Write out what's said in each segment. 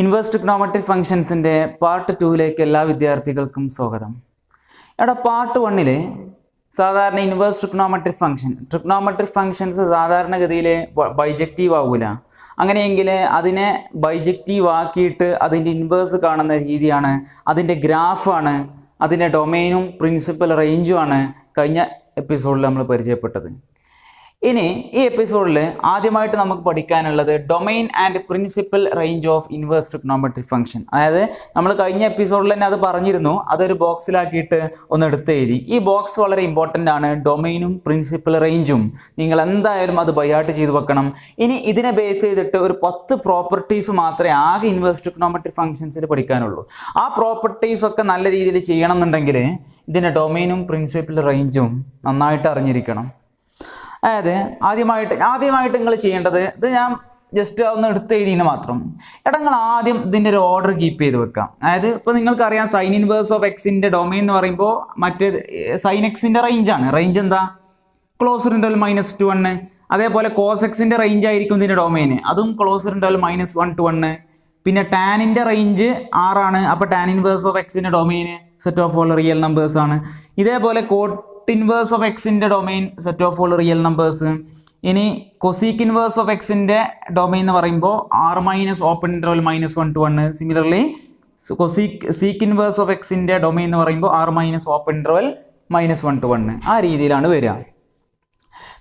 Inverse trigonometric ഫംഗ്ഷൻസിൻ്റെ part 2ലേക്ക് എല്ലാ വിദ്യാർത്ഥികൾക്കും സ്വാഗതം. ഇവിടെ പാർട്ട് 1 സാധാരണ ഇൻവേഴ്സ് ട്രിഗ്നോമെട്രിക് ഫംഗ്ഷൻസ് സാധാരണഗതിയിൽ ബൈജക്റ്റീവ് ആവില്ല. അങ്ങനെയെങ്കിൽ അതിനെ ബൈജക്റ്റീവ് ആക്കിയിട്ട് അതിൻ്റെ ഇൻവേഴ്സ് കാണുന്ന രീതിയാണ്, അതിൻ്റെ ഗ്രാഫാണ്, അതിൻ്റെ ഡൊമെയിനും പ്രിൻസിപ്പൽ റേഞ്ചുമാണ് കഴിഞ്ഞ എപ്പിസോഡിൽ നമ്മൾ പരിചയപ്പെട്ടത്. ഇനി ഈ എപ്പിസോഡിൽ ആദ്യമായിട്ട് നമുക്ക് പഠിക്കാനുള്ളത് domain and principal range of inverse trigonometric function. അതായത് നമ്മൾ കഴിഞ്ഞ എപ്പിസോഡിൽ തന്നെ അത് പറഞ്ഞിരുന്നു, അതൊരു ബോക്സിലാക്കിയിട്ട് ഒന്ന് എടുത്തെഴുതി. ഈ ബോക്സ് വളരെ ഇമ്പോർട്ടൻ്റ് ആണ്. ഡൊമെയിനും പ്രിൻസിപ്പൽ റേഞ്ചും നിങ്ങൾ എന്തായാലും അത് ബൈഹാർട്ട് ചെയ്ത് വെക്കണം. ഇനി ഇതിനെ ബേസ് ചെയ്തിട്ട് ഒരു 10 പ്രോപ്പർട്ടീസ് മാത്രമേ ആകെ ഇൻവേഴ്സ് ട്രിഗ്നോമെട്രിക് ഫംഗ്ഷൻസിൽ പഠിക്കാനുള്ളൂ. ആ പ്രോപ്പർട്ടീസൊക്കെ നല്ല രീതിയിൽ ചെയ്യണം എന്നുണ്ടെങ്കിൽ ഇതിൻ്റെ ഡൊമെയിനും പ്രിൻസിപ്പൽ റേഞ്ചും നന്നായിട്ട് അറിഞ്ഞിരിക്കണം. അതായത് ആദ്യമായിട്ട് നിങ്ങൾ ചെയ്യേണ്ടത്, ഇത് ഞാൻ ജസ്റ്റ് ഒന്ന് എടുത്തെഴുതിയെന്ന് മാത്രം. നിങ്ങൾ ആദ്യം ഇതിൻ്റെ ഒരു ഓർഡർ കീപ്പ് ചെയ്ത് വെക്കാം. അതായത് ഇപ്പോൾ നിങ്ങൾക്കറിയാം സൈൻ ഇൻവേഴ്സ് ഓഫ് എക്സിൻ്റെ ഡൊമെയിൻ എന്ന് പറയുമ്പോൾ മറ്റേ സൈൻ എക്സിൻ്റെ റേഞ്ചാണ്. റേഞ്ച് എന്താ? Closed interval -1. അതേപോലെ കോസ് എക്സിൻ്റെ റേഞ്ച് ആയിരിക്കും ഇതിൻ്റെ ഡൊമെയിന്, അതും ക്ലോസ്ഡ് ഇൻ്റർവൽ -1 to 1. പിന്നെ ടാനിൻ്റെ റേഞ്ച് 6 ആണ്. അപ്പോൾ ടാൻ ഇൻവേഴ്സ് ഓഫ് എക്സിൻ്റെ domain set of all real numbers ആണ്. ഇതേപോലെ കോട്ട് ഇൻവേഴ്സ് ഓഫ് എക്സിൻ്റെ domain set of all real numbers. ഇനി കൊസീക്ക് ഇൻവേഴ്സ് ഓഫ് എക്സിൻ്റെ ഡൊമെയിൻ എന്ന് പറയുമ്പോൾ R- open interval -1 to 1. Similarly sec inverse of എക്സിൻ്റെ ഡൊമെയിൻ എന്ന് പറയുമ്പോൾ R- ഓപ്പൺ ഇൻ്റർവൽ -1 to 1. ആ രീതിയിലാണ് വരിക.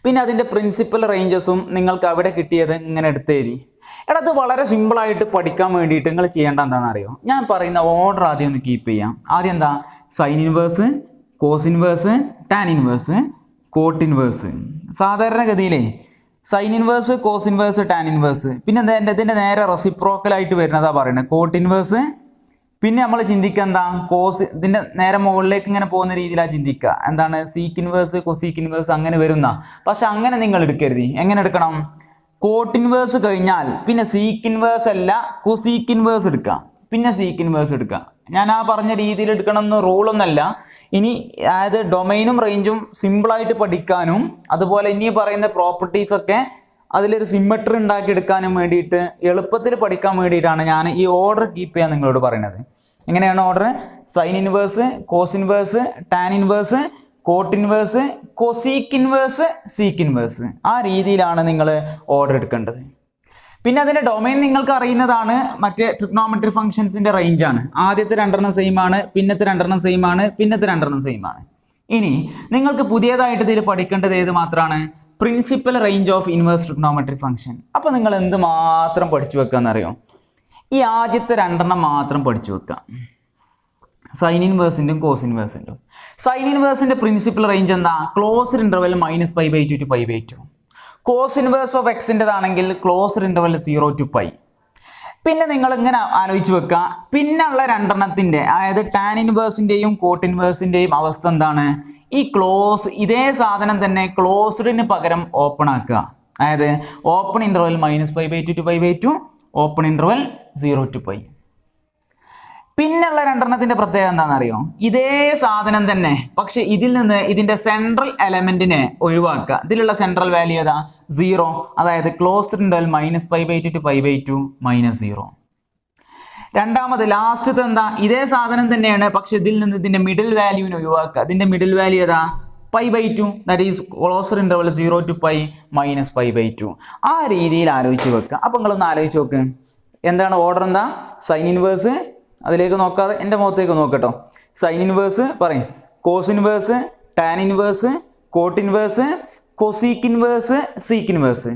പിന്നെ അതിൻ്റെ പ്രിൻസിപ്പൽ റേഞ്ചസും നിങ്ങൾക്ക് അവിടെ കിട്ടിയത് ഇങ്ങനെ എടുത്തെഴുതി. അത് വളരെ സിമ്പിളായിട്ട് പഠിക്കാൻ വേണ്ടിയിട്ട് നിങ്ങൾ ചെയ്യേണ്ട എന്താണെന്ന് അറിയോ? ഞാൻ പറയുന്ന ഓർഡർ ആദ്യം ഒന്ന് കീപ്പ് ചെയ്യാം. ആദ്യം എന്താ? Sine inverse, cos inverse, tan inverse, cot inverse. സാധാരണഗതിയിലേ sine inverse, cos inverse, tan inverse, പിന്നെ ഇതിൻ്റെ നേരെ റെസിപ്രോക്കലായിട്ട് വരുന്നതാണ് പറയുന്നത് കോട്ട് ഇൻവേഴ്സ്. പിന്നെ നമ്മൾ ചിന്തിക്കുക എന്താ? കോസ് ഇതിൻ്റെ നേരെ മുകളിലേക്ക് ഇങ്ങനെ പോകുന്ന രീതിയിലാണ് ചിന്തിക്കുക. എന്താണ്? സീക്ക് ഇൻവേഴ്സ്, കൊസീക്ക് ഇൻവേഴ്സ് അങ്ങനെ വരുന്ന. പക്ഷെ അങ്ങനെ നിങ്ങൾ എടുക്കരുത്. എങ്ങനെ എടുക്കണം? കോട്ട് ഇൻവേഴ്സ് കഴിഞ്ഞാൽ പിന്നെ സീക്ക് ഇൻവേഴ്സ് അല്ല, കൊസീക്ക് ഇൻവേഴ്സ് എടുക്കുക, പിന്നെ സീക്ക് ഇൻവേഴ്സ് എടുക്കുക. ഞാൻ ആ പറഞ്ഞ രീതിയിൽ എടുക്കണം എന്ന് റൂളൊന്നല്ല. ഇനി അതായത് ഡൊമൈനും റേഞ്ചും സിമ്പിളായിട്ട് പഠിക്കാനും അതുപോലെ ഇനി പറയുന്ന പ്രോപ്പർട്ടീസൊക്കെ അതിലൊരു സിമ്മട്രി ഉണ്ടാക്കിയെടുക്കാനും വേണ്ടിയിട്ട് എളുപ്പത്തിൽ പഠിക്കാൻ വേണ്ടിയിട്ടാണ് ഞാൻ ഈ ഓർഡർ കീപ്പ് ചെയ്യാൻ നിങ്ങളോട് പറയുന്നത്. എങ്ങനെയാണ് order? Sine inverse, cos inverse, tan inverse, cot inverse, cosec inverse, sec inverse. ആ രീതിയിലാണ് നിങ്ങൾ ഓർഡർ എടുക്കേണ്ടത്. പിന്നെ അതിൻ്റെ ഡൊമെയിൻ നിങ്ങൾക്ക് അറിയുന്നതാണ്. മറ്റേ ട്രിഗ്നോമെട്രിക് ഫംഗ്ഷൻസിൻ്റെ റേഞ്ചാണ്. ആദ്യത്തെ 2 സെയിം ആണ്, പിന്നത്തെ 2 സെയിം ആണ്, പിന്നത്തെ 2 സെയിം ആണ്. ഇനി നിങ്ങൾക്ക് പുതിയതായിട്ട് ഇതിൽ പഠിക്കേണ്ടത് ഏത് മാത്രമാണ്? Principal range of inverse trigonometric function. അപ്പോൾ നിങ്ങൾ എന്ത് മാത്രം പഠിച്ചു വെക്കാമെന്നറിയോ? ഈ ആദ്യത്തെ 2 മാത്രം പഠിച്ചു വെക്കാം. സൈൻ ഇൻവേഴ്സിൻ്റെയും കോസ് ഇൻവേഴ്സിൻ്റെയും. സൈൻ ഇൻവേഴ്സിൻ്റെ പ്രിൻസിപ്പൽ റേഞ്ച് എന്താ? Closed interval -π/2 to π/2. Cos inverse of എക്സിൻ്റെതാണെങ്കിൽ ക്ലോസ്ഡ് ഇൻ്റർവൽ 0 to π. പിന്നെ നിങ്ങൾ ഇങ്ങനെ ആലോചിച്ച് വെക്കുക, പിന്നുള്ള 2 അതായത് ടാൻ ഇൻവേഴ്സിൻ്റെയും കോട്ട് ഇൻവേഴ്സിൻ്റെയും അവസ്ഥ എന്താണ്? ഈ ഇതേ സാധനം തന്നെ ക്ലോസ്ഡിന് പകരം ഓപ്പൺ ആക്കുക. അതായത് open interval -π/2 to π/2, open interval 0 to π. പിന്നുള്ള 2 പ്രത്യേകത എന്താണെന്നറിയോ? ഇതേ സാധനം തന്നെ, പക്ഷെ ഇതിൽ നിന്ന് ഇതിൻ്റെ സെൻട്രൽ എലമെൻറ്റിനെ ഒഴിവാക്കുക. ഇതിലുള്ള സെൻട്രൽ വാല്യൂ ഏതാ? 0. അതായത് ക്ലോസ്ഡ് ഇൻ്റർവൽ -π/2 to π/2 -0. രണ്ടാമത് ലാസ്റ്റത്തെ എന്താ? ഇതേ സാധനം തന്നെയാണ്, പക്ഷെ ഇതിൽ നിന്ന് ഇതിൻ്റെ മിഡിൽ വാല്യൂവിനെ ഒഴിവാക്കുക. ഇതിൻ്റെ മിഡിൽ വാല്യൂ ഏതാ? π/2. That is closed interval 0 to π -π/2. ആ രീതിയിൽ ആലോചിച്ച് വെക്കുക. അപ്പോൾ നിങ്ങളൊന്ന് ആലോചിച്ച് നോക്ക്. എന്താണ് ഓർഡർ? എന്താ? സൈൻ ഇൻവേഴ്സ്, അതിലേക്ക് നോക്കാതെ എൻ്റെ മുഖത്തേക്ക് നോക്കട്ടോ. സൈൻ ഇൻവേഴ്സ് പറയും, cos inverse, tan inverse, cot inverse, cosec inverse, sec inverse.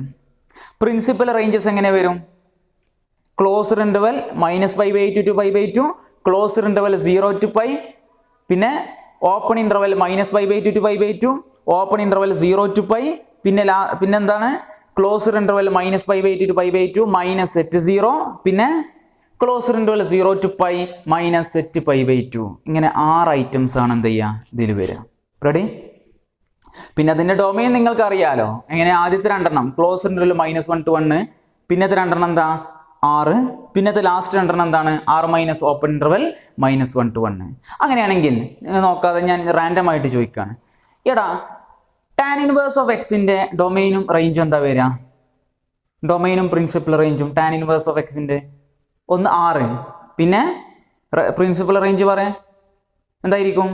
Principal ranges എങ്ങനെ വരും? Closed interval -π/2 to π/2, closed interval 0 to π, പിന്നെ open interval -π/2 to π/2, open interval 0 to π, പിന്നെന്താണ്? ക്ലോസ്ഡ് ഇൻ്റർവൽ -π/2 to π/2 -set0, പിന്നെ ക്ലോസ്ഡ് ഇൻ്റർവൽ 0 to π -set π/2. ഇങ്ങനെ 6 items ആണ് എന്ത് ചെയ്യുക ഇതിൽ വരിക. റെഡി? പിന്നെ അതിൻ്റെ ഡൊമെയിൻ നിങ്ങൾക്ക് അറിയാലോ. എങ്ങനെ? ആദ്യത്തെ 2 ക്ലോസ്ഡ് ഇൻ്റർവൽ -1 to 1, പിന്നത്തെ 2 എന്താ? 6, പിന്നത്തെ ലാസ്റ്റ് 2 എന്താണ്? R- open interval -1 to 1. അങ്ങനെയാണെങ്കിൽ നോക്കാതെ ഞാൻ റാൻഡം ആയിട്ട് ചോദിക്കുകയാണ്, എടാ ടാൻ ഇൻവേഴ്സ് ഓഫ് എക്സിൻ്റെ ഡൊമെയിനും റേഞ്ചും എന്താ വരിക? ഡൊമെയിനും പ്രിൻസിപ്പൽ റേഞ്ചും ടാൻ ഇൻവേഴ്സ് ഓഫ് എക്സിൻ്റെ ഒന്ന് 6. പിന്നെ പ്രിൻസിപ്പൽ റേഞ്ച് പറയാം എന്തായിരിക്കും?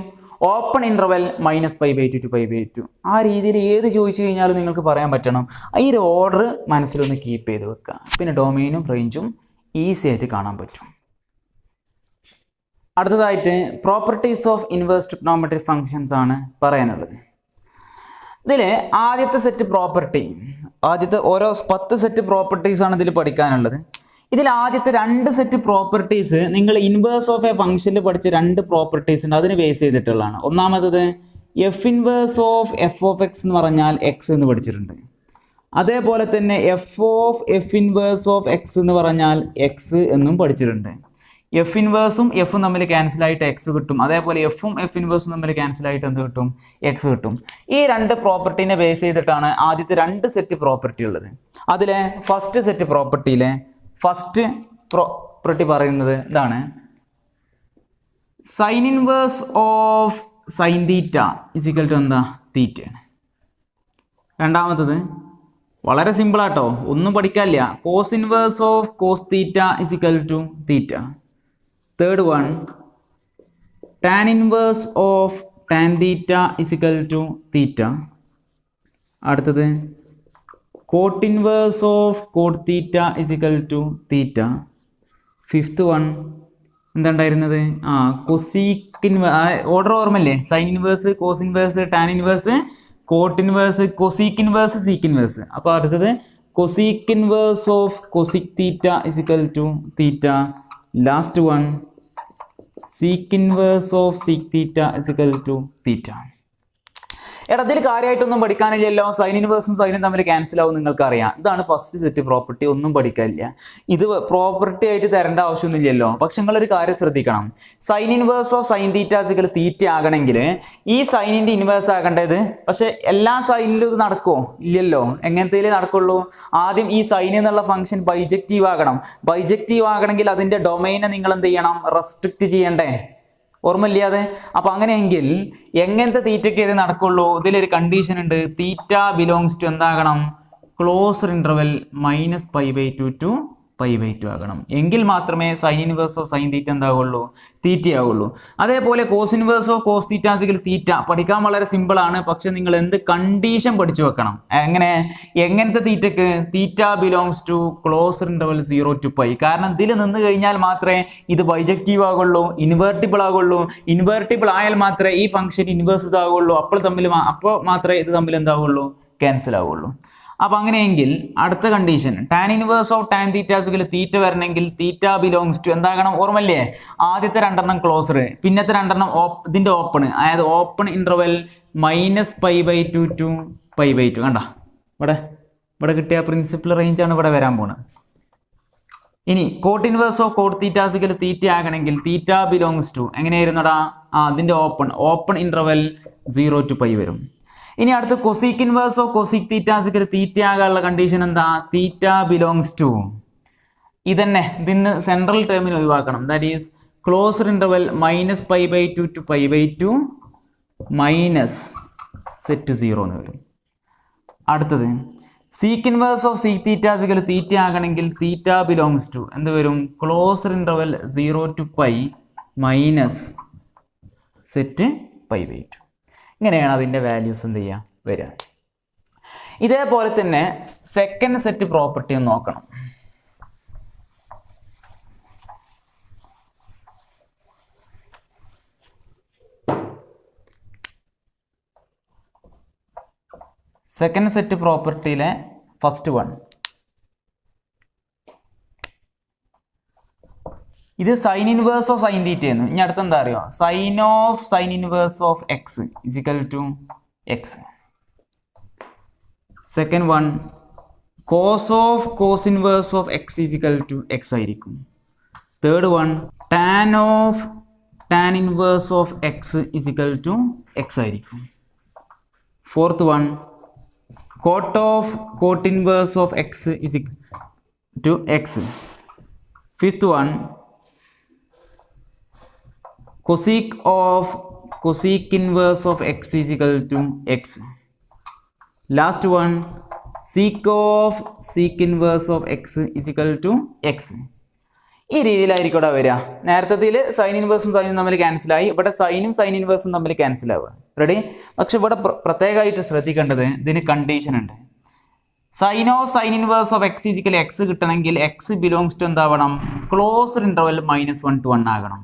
Open interval -π/2 to π/2. ആ രീതിയിൽ ഏത് ചോദിച്ചു കഴിഞ്ഞാലും നിങ്ങൾക്ക് പറയാൻ പറ്റണം. ഈ ഒരു ഓർഡർ മനസ്സിലൊന്ന് കീപ്പ് ചെയ്ത് വെക്കുക. പിന്നെ ഡൊമെയിനും റേഞ്ചും ഈസി ആയിട്ട് കാണാൻ പറ്റും. അടുത്തതായിട്ട് properties of inverse trigonometric functions ആണ് പറയാനുള്ളത്. ഇതിൽ ആദ്യത്തെ സെറ്റ് പ്രോപ്പർട്ടി, ആദ്യത്തെ ഓരോ 10 സെറ്റ് പ്രോപ്പർട്ടീസാണ് ഇതിൽ പഠിക്കാനുള്ളത്. ഇതിൽ ആദ്യത്തെ 2 സെറ്റ് പ്രോപ്പർട്ടീസ് നിങ്ങൾ ഇൻവേഴ്സ് ഓഫ് എ ഫംഗ്ഷനിൽ പഠിച്ച 2 പ്രോപ്പർട്ടീസ് ഉണ്ട്, അതിന് ബേസ് ചെയ്തിട്ടുള്ളതാണ്. ഒന്നാമത്തത് F inverse of F of x എന്ന് പറഞ്ഞാൽ എക്സ് എന്ന് പഠിച്ചിട്ടുണ്ട്. അതേപോലെ തന്നെ എഫ് ഇൻവേഴ്സ് ഓഫ് എക്സ് എന്ന് പറഞ്ഞാൽ എക്സ് എന്നും പഠിച്ചിട്ടുണ്ട്. എഫ് ഇൻവേഴ്സും എഫും തമ്മിൽ ക്യാൻസലായിട്ട് എക്സ് കിട്ടും. അതേപോലെ എഫും എഫ് ഇൻവേഴ്സും തമ്മിൽ ക്യാൻസലായിട്ട് എന്ത് കിട്ടും? എക്സ് കിട്ടും. ഈ 2 പ്രോപ്പർട്ടീനെ ബേസ് ചെയ്തിട്ടാണ് ആദ്യത്തെ 2 സെറ്റ് പ്രോപ്പർട്ടി ഉള്ളത്. അതിലെ ഫസ്റ്റ് സെറ്റ് പ്രോപ്പർട്ടിയിലെ ഫസ്റ്റ് പ്രോപ്പർട്ടി പറയുന്നത് ഇതാണ്: sine inverse of sine theta is equal to എന്താ? തീറ്റയാണ്. രണ്ടാമത്തത് വളരെ സിമ്പിളാട്ടോ, ഒന്നും പഠിക്കാനില്ല. Cos inverse of cos theta is equal to theta. Third one tan inverse of tan theta is equal to theta. അടുത്തത് cot inverse of cot theta is equal to theta. Fifth one എന്താണ്ടായിരുന്നത്? Cosec order ഓർമ്മല്ലേ? Sine inverse, cos inverse, tan inverse, cot inverse, cosec inverse, sec inverse. അപ്പോൾ അടുത്തത് cosec inverse of cosec theta is equal to theta. Last one sec inverse of sec theta is equal to theta. ഇതിൽ കാര്യമായിട്ടൊന്നും പഠിക്കാനില്ലല്ലോ. Sign ഇൻവേഴ്സും സൈനും തമ്മിൽ cancel ആവും, നിങ്ങൾക്കറിയാം. ഇതാണ് first set property. ഒന്നും പഠിക്കാനില്ല. ഇത് പ്രോപ്പർട്ടി ആയിട്ട് തരേണ്ട ആവശ്യമൊന്നുമില്ലല്ലോ. പക്ഷെ നിങ്ങളൊരു കാര്യം ശ്രദ്ധിക്കണം. Sine inverse of sine theta is equal theta ആകണമെങ്കിൽ ഈ സൈനിൻ്റെ ഇൻവേഴ്സ് ആകേണ്ടത്. പക്ഷെ എല്ലാ സൈനിലും ഇത് നടക്കുമോ? ഇല്ലല്ലോ. എങ്ങനത്തേലേ നടക്കുള്ളൂ? ആദ്യം ഈ സൈൻ എന്നുള്ള ഫംഗ്ഷൻ ബൈജക്റ്റീവ് ആകണം. ബൈജക്റ്റീവ് ആകണമെങ്കിൽ അതിൻ്റെ ഡൊമൈനെ നിങ്ങൾ എന്ത് ചെയ്യണം? റെസ്ട്രിക്റ്റ് ചെയ്യണ്ടേ? ഓർമ്മയില്ലാതെ. അപ്പം അങ്ങനെയെങ്കിൽ എങ്ങനത്തെ തീറ്റയ്ക്ക് ഇത് നടക്കുള്ളൂ? ഇതിലൊരു കണ്ടീഷൻ ഉണ്ട്. തീറ്റ ബിലോങ്സ് ടു എന്താകണം? ക്ലോസർ ഇൻ്റർവെൽ -π/2 to π/2 ആകണം. എങ്കിൽ മാത്രമേ sine inverse of sine theta എന്താകുള്ളൂ? തീറ്റയാവുള്ളൂ. അതേപോലെ cos inverse of cos theta is equal theta പഠിക്കാൻ വളരെ സിമ്പിളാണ്. പക്ഷെ നിങ്ങൾ എന്ത് കണ്ടീഷൻ പഠിച്ചു വെക്കണം. എങ്ങനത്തെ തീറ്റയ്ക്ക്? Theta belongs to closer interval 0 to π. കാരണം ഇതിൽ നിന്ന് കഴിഞ്ഞാൽ മാത്രമേ ഇത് ബൈജക്റ്റീവ് ആകുള്ളൂ, ഇൻവേർട്ടിബിൾ ആകുള്ളൂ. ഇൻവേർട്ടിബിൾ ആയാൽ മാത്രമേ ഈ ഫംഗ്ഷൻ ഇൻവേഴ്സ് ഇതാകുള്ളൂ. അപ്പോൾ മാത്രമേ ഇത് തമ്മിൽ എന്താകുള്ളൂ? ക്യാൻസൽ ആവുള്ളൂ. അപ്പോൾ അങ്ങനെയെങ്കിൽ അടുത്ത condition tan inverse of tan theta is equal theta വരണമെങ്കിൽ തീറ്റ ബിലോങ്സ് ടു എന്താകണം? ഓർമ്മല്ലേ? ആദ്യത്തെ 2 ക്ലോസർ, പിന്നത്തെ 2 ഇതിൻ്റെ ഓപ്പൺ, അതായത് ഓപ്പൺ ഇൻ്റർവെൽ -π/2 to π/2. കണ്ട ഇവിടെ കിട്ടിയ പ്രിൻസിപ്പൽ റേഞ്ചാണ് ഇവിടെ വരാൻ പോകുന്നത്. ഇനി cot inverse of cot theta is equal theta ആകണമെങ്കിൽ തീറ്റ ബിലോങ്സ് ടു എങ്ങനെയായിരുന്നടാ? അതിൻ്റെ ഓപ്പൺ ഇൻ്റർവെൽ 0 to π വരും. ഇനി അടുത്ത് cosec inverse of cosec theta is equal theta ആകാനുള്ള കണ്ടീഷൻ എന്താ? തീറ്റ ബിലോങ്സ് ടു ഇതന്നെ. ഇതിന്ന് സെൻട്രൽ ടേമിന് ഒഴിവാക്കണം. That is closer interval -π/2 to π/2 minus set 0 എന്ന് വരും. അടുത്തത് sec inverse of sec theta is equal theta ആകണമെങ്കിൽ തീറ്റ ബിലോങ്സ് ടു എന്ത് വരും? Closer interval 0 to π minus set π/2. ഇങ്ങനെയാണ് അതിൻ്റെ വാല്യൂസ് എന്ത് ചെയ്യുക? വരിക. ഇതേപോലെ തന്നെ സെക്കൻഡ് സെറ്റ് പ്രോപ്പർട്ടി ഒന്ന് നോക്കണം. സെക്കൻഡ് സെറ്റ് പ്രോപ്പർട്ടിയിലെ ഫസ്റ്റ് വൺ ഇത് sine inverse of sine theta എന്ന്. ഇനി അടുത്ത് എന്താ അറിയോ? Sine of sine inverse of x is equal to x. Second one cos of cos inverse of x is equal to x ആയിരിക്കും. Third one tan of tan inverse of x is equal to x ആയിരിക്കും. Fourth one cot of cot inverse of x is equal to x. Fifth one cosec of cosec inverse of x is equal to x. Last one sec of sec inverse of x is equal to x. ഈ രീതിയിലായിരിക്കും ഇവിടെ വരിക. നേരത്തെ sign ഇൻവേഴ്സും സൈനും തമ്മിൽ ക്യാൻസലായി, ഇവിടെ സൈനും sign ഇൻവേഴ്സും തമ്മിൽ cancel ആവുക. Ready? പക്ഷെ ഇവിടെ പ്രത്യേകമായിട്ട് ശ്രദ്ധിക്കേണ്ടത് ഇതിന് കണ്ടീഷൻ ഉണ്ട്. Sine of sine inverse of x equal x കിട്ടണമെങ്കിൽ എക്സ് ബിലോങ്സ് ടു എന്താവണം? ക്ലോസ്ഡ് ഇൻ്റർവെൽ -1 to 1 ആകണം.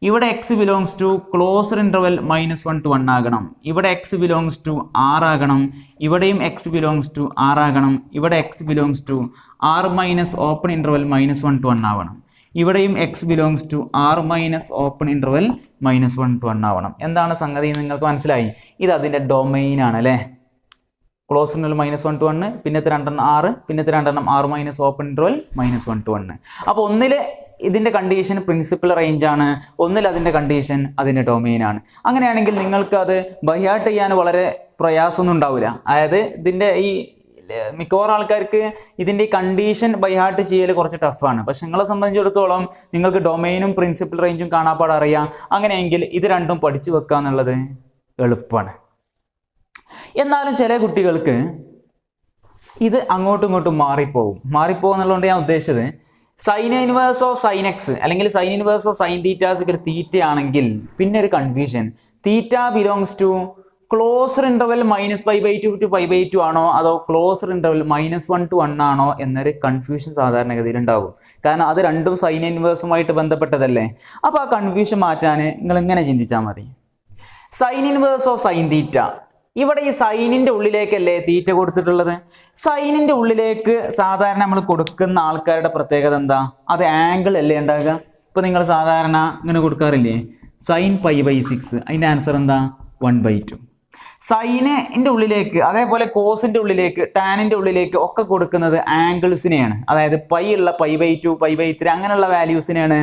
ഇവിടെ x belongs to closed interval -1 to 1 ആകണം. ഇവിടെ എക്സ് ബിലോങ്സ് ടു ആർ ആകണം. ഇവിടെയും എക്സ് ബിലോങ്സ് ടു ആർ ആകണം. ഇവിടെ x belongs to R minus open interval -1 to 1 ആവണം. ഇവിടെയും x belongs to R minus open interval -1 to 1 ആവണം. എന്താണ് സംഗതി നിങ്ങൾക്ക് മനസ്സിലായി? ഇത് അതിൻ്റെ ഡൊമൈൻ ആണ് അല്ലേ? ക്ലോസ് ഇൻ്റർവെൽ -1 to 1, പിന്നത്തെ രണ്ടെണ്ണം ആറ്, പിന്നത്തെ രണ്ടെണ്ണം R minus open interval -1 to 1. അപ്പോൾ ഒന്നിൽ ഇതിൻ്റെ കണ്ടീഷൻ പ്രിൻസിപ്പൽ റേഞ്ച് ആണ്, ഒന്നിൽ അതിൻ്റെ കണ്ടീഷൻ അതിൻ്റെ ഡൊമൈൻ ആണ്. അങ്ങനെയാണെങ്കിൽ നിങ്ങൾക്ക് അത് ബൈഹാർട്ട് ചെയ്യാൻ വളരെ പ്രയാസമൊന്നും ഉണ്ടാവില്ല. അതായത് ഇതിൻ്റെ ഈ മിക്കവാറും ആൾക്കാർക്ക് ഇതിൻ്റെ ഈ കണ്ടീഷൻ ബൈഹാർട്ട് ചെയ്യൽ കുറച്ച് ടഫാണ്. പക്ഷെ നിങ്ങളെ സംബന്ധിച്ചിടത്തോളം നിങ്ങൾക്ക് ഡൊമൈനും പ്രിൻസിപ്പൽ റേഞ്ചും കാണാപ്പാട് അറിയാം. അങ്ങനെയെങ്കിൽ ഇത് രണ്ടും പഠിച്ചു വെക്കുക എന്നുള്ളത് എളുപ്പമാണ്. എന്നാലും ചില കുട്ടികൾക്ക് ഇത് അങ്ങോട്ടും ഇങ്ങോട്ടും മാറിപ്പോകും എന്നുള്ളതുകൊണ്ട് ഞാൻ ഉദ്ദേശിച്ചത് sine inverse of sine x അല്ലെങ്കിൽ sine inverse of sine theta ആണെങ്കിൽ പിന്നെ ഒരു confusion, theta belongs to closed interval -π/2 to π/2 ആണോ അതോ ക്ലോസ്ഡ് ഇൻ്റർവെൽ -1 to 1 ആണോ എന്നൊരു കൺഫ്യൂഷൻ സാധാരണഗതിയിൽ ഉണ്ടാകും. കാരണം അത് രണ്ടും സൈൻ ഇൻവേഴ്സുമായിട്ട് ബന്ധപ്പെട്ടതല്ലേ. അപ്പോൾ ആ കൺഫ്യൂഷൻ മാറ്റാൻ നിങ്ങൾ ഇങ്ങനെ ചിന്തിച്ചാൽ മതി. സൈൻ ഇൻവേഴ്സ് ഓഫ് സൈൻ തീറ്റ, ഇവിടെ ഈ സൈനിൻ്റെ ഉള്ളിലേക്കല്ലേ തീറ്റ കൊടുത്തിട്ടുള്ളത്. സൈനിൻ്റെ ഉള്ളിലേക്ക് സാധാരണ നമ്മൾ കൊടുക്കുന്ന ആൾക്കാരുടെ പ്രത്യേകത എന്താ? അത് ആംഗിൾ അല്ലേ ഉണ്ടാകുക. ഇപ്പോൾ നിങ്ങൾ സാധാരണ ഇങ്ങനെ കൊടുക്കാറില്ലേ sin π/6, അതിൻ്റെ ആൻസർ എന്താ? 1/2. സൈനിൻ്റെ ഉള്ളിലേക്ക് അതേപോലെ കോസിൻ്റെ ഉള്ളിലേക്ക് ടാനിൻ്റെ ഉള്ളിലേക്ക് ഒക്കെ കൊടുക്കുന്നത് ആംഗിൾസിനെയാണ്. അതായത് പൈ ഉള്ള π/2 π/3 അങ്ങനെയുള്ള വാല്യൂസിനെയാണ്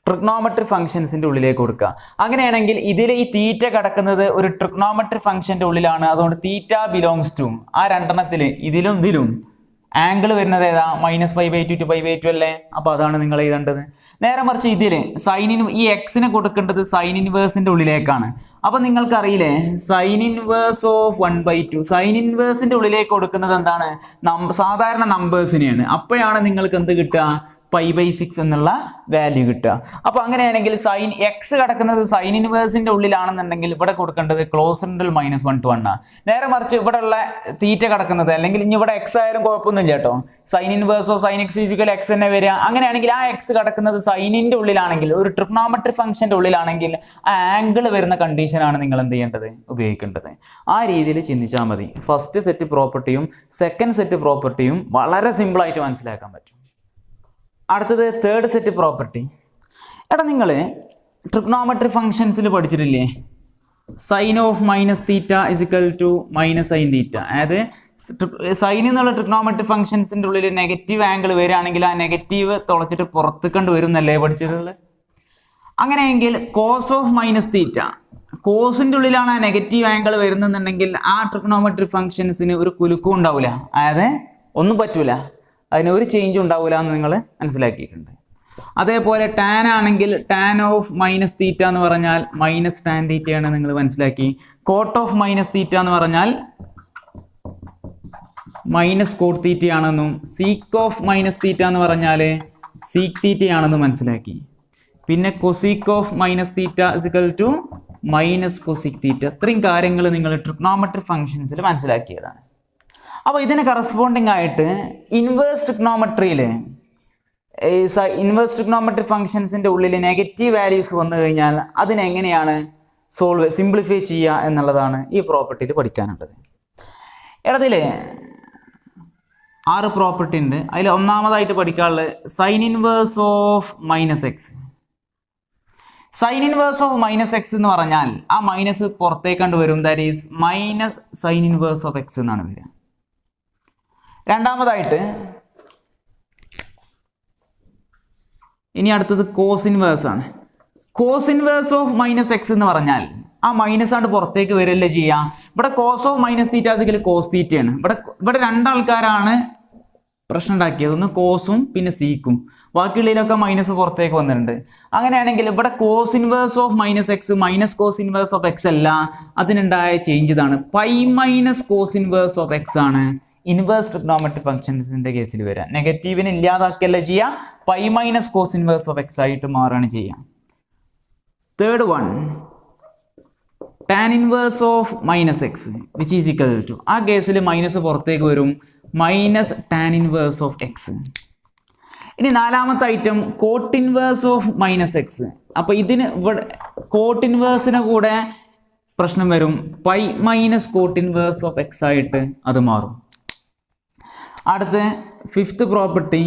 ട്രിഗ്നോമെട്രിക് ഫംഗ്ഷൻസിൻ്റെ ഉള്ളിലേക്ക് കൊടുക്കുക. അങ്ങനെയാണെങ്കിൽ ഇതിൽ ഈ തീറ്റ കിടക്കുന്നത് ഒരു ട്രിഗ്നോമെട്രിക് ഫംഗ്ഷൻ്റെ ഉള്ളിലാണ്. അതുകൊണ്ട് തീറ്റ ബിലോങ്സ് ടു ആ രണ്ടെണ്ണത്തിൽ ഇതിലും ആംഗിൾ വരുന്നത് ഏതാ? -π/2 to π/2 അല്ലേ. അപ്പോൾ അതാണ് നിങ്ങൾ എഴുതേണ്ടത്. നേരെ മറിച്ച് ഇതിൽ ഈ എക്സിനെ കൊടുക്കേണ്ടത് സൈൻ ഇൻവേഴ്സിൻ്റെ ഉള്ളിലേക്കാണ്. അപ്പോൾ നിങ്ങൾക്കറിയില്ലേ സൈൻ ഇൻവേഴ്സ് ഓഫ് 1/2 സൈൻ ഇൻവേഴ്സിൻ്റെ ഉള്ളിലേക്ക് കൊടുക്കുന്നത് എന്താണ്? സാധാരണ നമ്പേഴ്സിനെയാണ്. അപ്പോഴാണ് നിങ്ങൾക്ക് എന്ത് കിട്ടുക? π/6 എന്നുള്ള വാല്യൂ കിട്ടുക. അപ്പോൾ അങ്ങനെയാണെങ്കിൽ സൈൻ എക്സ് കിടക്കുന്നത് സൈൻ ഇൻവേഴ്സിൻ്റെ ഉള്ളിലാണെന്നുണ്ടെങ്കിൽ ഇവിടെ കൊടുക്കേണ്ടത് ക്ലോസ് ഇൻ്റർവെൽ -1 to 1 ആണ്. നേരെ മറിച്ച് ഇവിടെ ഉള്ള തീറ്റ കിടക്കുന്നത് അല്ലെങ്കിൽ ഇനി ഇവിടെ എക്സ് ആയാലും കുഴപ്പമൊന്നുമില്ല കേട്ടോ. സൈൻ ഇൻവേഴ്സോ സൈൻ എക്സ് ഈക്വൽ എക്സ് തന്നെ വരിക. അങ്ങനെയാണെങ്കിൽ ആ എക്സ് കിടക്കുന്നത് സൈനിൻ്റെ ഉള്ളിലാണെങ്കിൽ ഒരു ട്രിഗ്നോമെട്രിക് ഫംഗ്ഷൻ്റെ ഉള്ളിലാണെങ്കിൽ ആ ആംഗിൾ വരുന്ന കണ്ടീഷനാണ് നിങ്ങൾ എന്ത് ചെയ്യേണ്ടത്? ഉപയോഗിക്കേണ്ടത്. ആ രീതിയിൽ ചിന്തിച്ചാൽ മതി. ഫസ്റ്റ് സെറ്റ് പ്രോപ്പർട്ടിയും സെക്കൻഡ് സെറ്റ് പ്രോപ്പർട്ടിയും വളരെ സിമ്പിളായിട്ട് മനസ്സിലാക്കാൻ പറ്റും. അടുത്തത് തേർഡ് സെറ്റ് പ്രോപ്പർട്ടി. എടാ നിങ്ങൾ ട്രിഗ്നോമെട്രിക് ഫംഗ്ഷൻസിൽ പഠിച്ചിട്ടില്ലേ? Sine of -θ = -sin θ. അതായത് സൈൻ എന്നുള്ള ട്രിഗ്നോമെട്രിക് ഫംഗ്ഷൻസിൻ്റെ ഉള്ളിൽ നെഗറ്റീവ് ആംഗിൾ വരികയാണെങ്കിൽ ആ നെഗറ്റീവ് തുളച്ചിട്ട് പുറത്തേക്കൊണ്ട് വരുന്നല്ലേ പഠിച്ചിട്ടുള്ളത്. അങ്ങനെയെങ്കിൽ കോസ് ഓഫ് -θ കോസിൻ്റെ ഉള്ളിലാണ് ആ നെഗറ്റീവ് ആംഗിൾ വരുന്നുണ്ടെങ്കിൽ ആ ട്രിഗ്നോമെട്രിക് ഫംഗ്ഷൻസിന് ഒരു കുലുക്കും ഉണ്ടാവില്ല. അതായത് ഒന്നും പറ്റൂല, അതിന് ഒരു ചേഞ്ചും ഉണ്ടാവില്ല എന്ന് നിങ്ങൾ മനസ്സിലാക്കിയിട്ടുണ്ട്. അതേപോലെ ടാൻ ആണെങ്കിൽ ടാൻ ഓഫ് -θ എന്ന് പറഞ്ഞാൽ -tan θ ആണ് നിങ്ങൾ മനസ്സിലാക്കി. കോട്ട് ഓഫ് -θ എന്ന് പറഞ്ഞാൽ -cot θ ആണെന്നും സീക്ക് ഓഫ് -θ എന്ന് പറഞ്ഞാൽ സീക്ക് θ ആണെന്നും മനസ്സിലാക്കി. പിന്നെ കൊസീക്ക് ഓഫ് -θ = -cosec θ. ഇത്രയും കാര്യങ്ങൾ നിങ്ങൾ ട്രിഗ്നോമെട്രിക് ഫംഗ്ഷൻസിൽ മനസ്സിലാക്കിയതാണ്. അപ്പോൾ ഇതിന് കറസ്പോണ്ടിങ് ആയിട്ട് ഇൻവേഴ്സ് ട്രിഗ്നോമെട്രിയിൽ ഇൻവേഴ്സ് ട്രിഗ്നോമെട്രിക് ഫംഗ്ഷൻസിൻ്റെ ഉള്ളിൽ നെഗറ്റീവ് വാല്യൂസ് വന്നു കഴിഞ്ഞാൽ അതിനെങ്ങനെയാണ് സിംപ്ലിഫൈ ചെയ്യുക എന്നുള്ളതാണ് ഈ പ്രോപ്പർട്ടിയിൽ പഠിക്കാനുള്ളത്. ഇതിൽ 6 പ്രോപ്പർട്ടി ഉണ്ട്. അതിൽ ഒന്നാമതായിട്ട് പഠിക്കാനുള്ളത് sign inverse of -x. Sign inverse of -x എന്ന് പറഞ്ഞാൽ ആ മൈനസ് പുറത്തേക്ക് കണ്ടു വരും. That is -sin inverse of x എന്നാണ് വരിക. രണ്ടാമതായിട്ട് ഇനി അടുത്തത് കോസ് ഇൻവേഴ്സ് ആണ്. കോസ് ഇൻവേഴ്സ് ഓഫ് -x എന്ന് പറഞ്ഞാൽ ആ മൈനസ് ആണ്ട് പുറത്തേക്ക് വരില്ല ചെയ്യാം. ഇവിടെ കോസ് ഓഫ് -θ കോസ് തീറ്റയാണ്. ഇവിടെ രണ്ടാൾക്കാരാണ് പ്രശ്നം ഉണ്ടാക്കിയത്, ഒന്ന് കോസും പിന്നെ സീക്കും. ബാക്കിയുള്ളതിലൊക്കെ മൈനസ് പുറത്തേക്ക് വന്നിട്ടുണ്ട്. അങ്ങനെയാണെങ്കിൽ ഇവിടെ cos inverse of -x cos inverse of x അല്ല, അതിനുണ്ടായ ചേഞ്ച് ഇതാണ്. π - കോസ് ഇൻവേഴ്സ് ഓഫ് x ആണ്. ഇൻവേഴ്സ് ട്രിഗ്നോമെട്രിക് ഫംഗ്ഷൻസിന്റെ കേസിൽ വരിക. നെഗറ്റീവിനെ ഇല്ലാതാക്കിയല്ല ചെയ്യുക, pi minus cos inverse of x ആയിട്ട് മാറുകയാണ് ചെയ്യുക. Third one, tan inverse of minus x which is equal to, ആ കേസിൽ മൈനസ് പുറത്തേക്ക് വരും, minus tan inverse of x. ഇനി നാലാമത്തെ item cot inverse of minus x. അപ്പോൾ ഇതിന് ഇവിടെ കോട്ട് ഇൻവേഴ്സിന് കൂടെ പ്രശ്നം വരും, pi minus cot inverse of x ആയിട്ട് അത് മാറും. അടുത്ത fifth property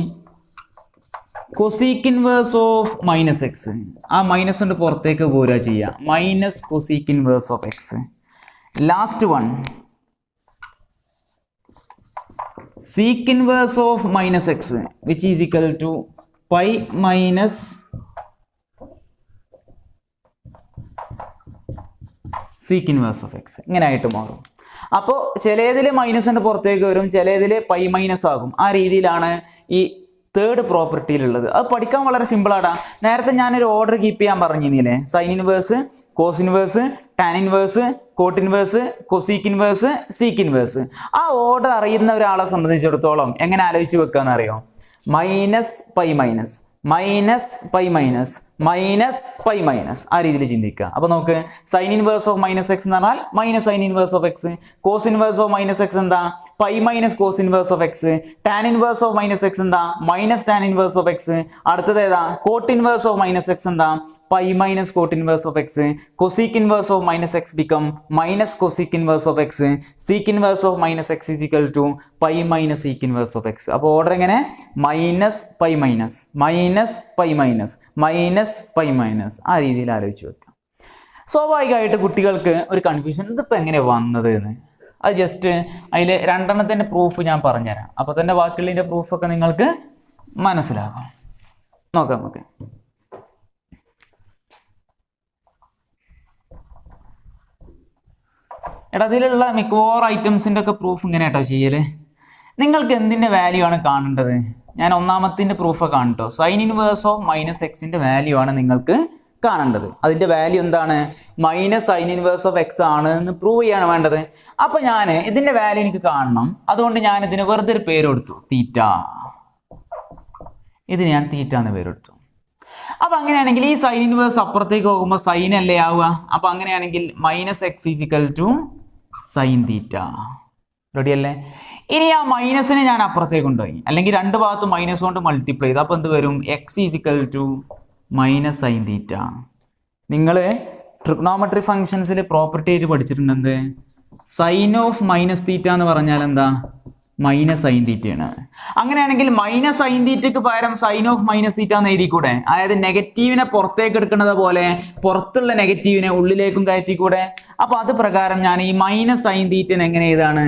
cosec inverse of minus x. ആ മൈനസ് കൊണ്ട് പുറത്തേക്ക് പോരുക ചെയ്യുക, minus cosec inverse of x. Last one sec inverse of minus x which is equal to pi minus sec inverse of x. ഇങ്ങനെ ആയിട്ട് മാറും. അപ്പോൾ ചിലതിൽ മൈനസ് കൊണ്ട് പുറത്തേക്ക് വരും, ചിലതിൽ പൈ മൈനസ് ആകും. ആ രീതിയിലാണ് ഈ തേർഡ് പ്രോപ്പർട്ടിയിലുള്ളത്. അത് പഠിക്കാൻ വളരെ സിമ്പിളാടാ. നേരത്തെ ഞാനൊരു ഓർഡർ കീപ്പ് ചെയ്യാൻ പറഞ്ഞില്ലേ, sine inverse, cos inverse, tan inverse, cot inverse, cosec inverse, sec inverse. ആ ഓർഡർ അറിയുന്ന ഒരാളെ സംബന്ധിച്ചിടത്തോളം എങ്ങനെ ആലോചിച്ച് വെക്കാന്ന് അറിയോ? Minus pi minus, minus pi minus, minus pi minus, ആ രീതിയിൽ ചിന്തിക്കുക. അപ്പോൾ നമുക്ക് sine inverse of minus x എന്ന് പറഞ്ഞാൽ minus sine inverse of x, cos inverse of minus x എന്താ? Pi minus cos inverse of x, tan inverse of minus x എന്താ? Minus tan inverse of x. അടുത്തത് ഏതാ? Cot inverse of minus x എന്താ? Pi minus cot inverse of x. Cosec inverse of minus x become minus cosec inverse of x. Sec inverse of minus x is equal to pi minus sec inverse of x. അപ്പോൾ order എങ്ങനെ? Minus pi minus, minus pi minus, minus pi minus, ആ രീതിയിൽ ആലോചിച്ച് വെക്കാം. സ്വാഭാവികമായിട്ട് കുട്ടികൾക്ക് ഒരു confusion, ഇതിപ്പോൾ എങ്ങനെ വന്നത് എന്ന്. അത് ജസ്റ്റ് അതിൽ രണ്ടെണ്ണത്തിൻ്റെ പ്രൂഫ് ഞാൻ പറഞ്ഞുതരാം. അപ്പോൾ തന്നെ ബാക്കിയുള്ളതിൻ്റെ പ്രൂഫൊക്കെ നിങ്ങൾക്ക് മനസ്സിലാകാം. നോക്കാം നമുക്ക്. എടാ അതിലുള്ള മിക്കവാറും ഐറ്റംസിൻ്റെ ഒക്കെ പ്രൂഫ് ഇങ്ങനെ കേട്ടോ ചെയ്യല്. നിങ്ങൾക്ക് എന്തിൻ്റെ വാല്യൂ ആണ് കാണേണ്ടത്? ഞാൻ ഒന്നാമത്തിൻ്റെ പ്രൂഫ് കാണട്ടോ. സൈൻ ഇൻവേഴ്സ് ഓഫ് മൈനസ് എക്സിൻ്റെ വാല്യൂ ആണ് നിങ്ങൾക്ക് കാണേണ്ടത്. അതിൻ്റെ വാല്യൂ എന്താണ്? Minus sine inverse of x ആണ് എന്ന് പ്രൂവ് ചെയ്യാണ് വേണ്ടത്. അപ്പോൾ ഞാൻ ഇതിൻ്റെ വാല്യൂ എനിക്ക് കാണണം. അതുകൊണ്ട് ഞാൻ ഇതിന് വെറുതെ ഒരു പേര് കൊടുത്തു, തീറ്റ. ഇതിന് ഞാൻ തീറ്റ എന്ന് പേര് കൊടുത്തു. അപ്പോൾ അങ്ങനെയാണെങ്കിൽ ഈ സൈൻ ഇൻവേഴ്സ് അപ്പുറത്തേക്ക് പോകുമ്പോൾ സൈൻ അല്ലേ ആവുക? അപ്പോൾ അങ്ങനെയാണെങ്കിൽ minus x is equal to sine theta. Ready അല്ലേ? ഇനി ആ മൈനസിനെ ഞാൻ അപ്പുറത്തേക്ക് കൊണ്ടുപോയി, അല്ലെങ്കിൽ രണ്ട് ഭാഗത്തും മൈനസ് കൊണ്ട് മൾട്ടിപ്ലൈ ചെയ്ത് അപ്പോൾ എന്ത് വരും? X is equal to minus sine theta. നിങ്ങൾ ട്രിഗ്നോമെട്രിക് ഫംഗ്ഷൻസിൽ പ്രോപ്പർട്ടി ആയിട്ട് പഠിച്ചിട്ടുണ്ട് എന്ത്? സൈൻ ഓഫ് മൈനസ് തീറ്റ എന്ന് പറഞ്ഞാൽ എന്താ? മൈനസ് സൈൻ തീറ്റയാണ്. അങ്ങനെയാണെങ്കിൽ മൈനസ് സൈൻ തീറ്റയ്ക്ക് പകരം സൈൻ ഓഫ് മൈനസ് തീറ്റ എന്ന് എഴുതിക്കൂടെ? അതായത് നെഗറ്റീവിനെ പുറത്തേക്ക് എടുക്കുന്നത് പോലെ പുറത്തുള്ള നെഗറ്റീവിനെ ഉള്ളിലേക്കും കയറ്റിക്കൂടെ? അപ്പോൾ അത് പ്രകാരം ഞാൻ ഈ മൈനസ് സൈൻ തീറ്റന് എങ്ങനെ എഴുതാണ്?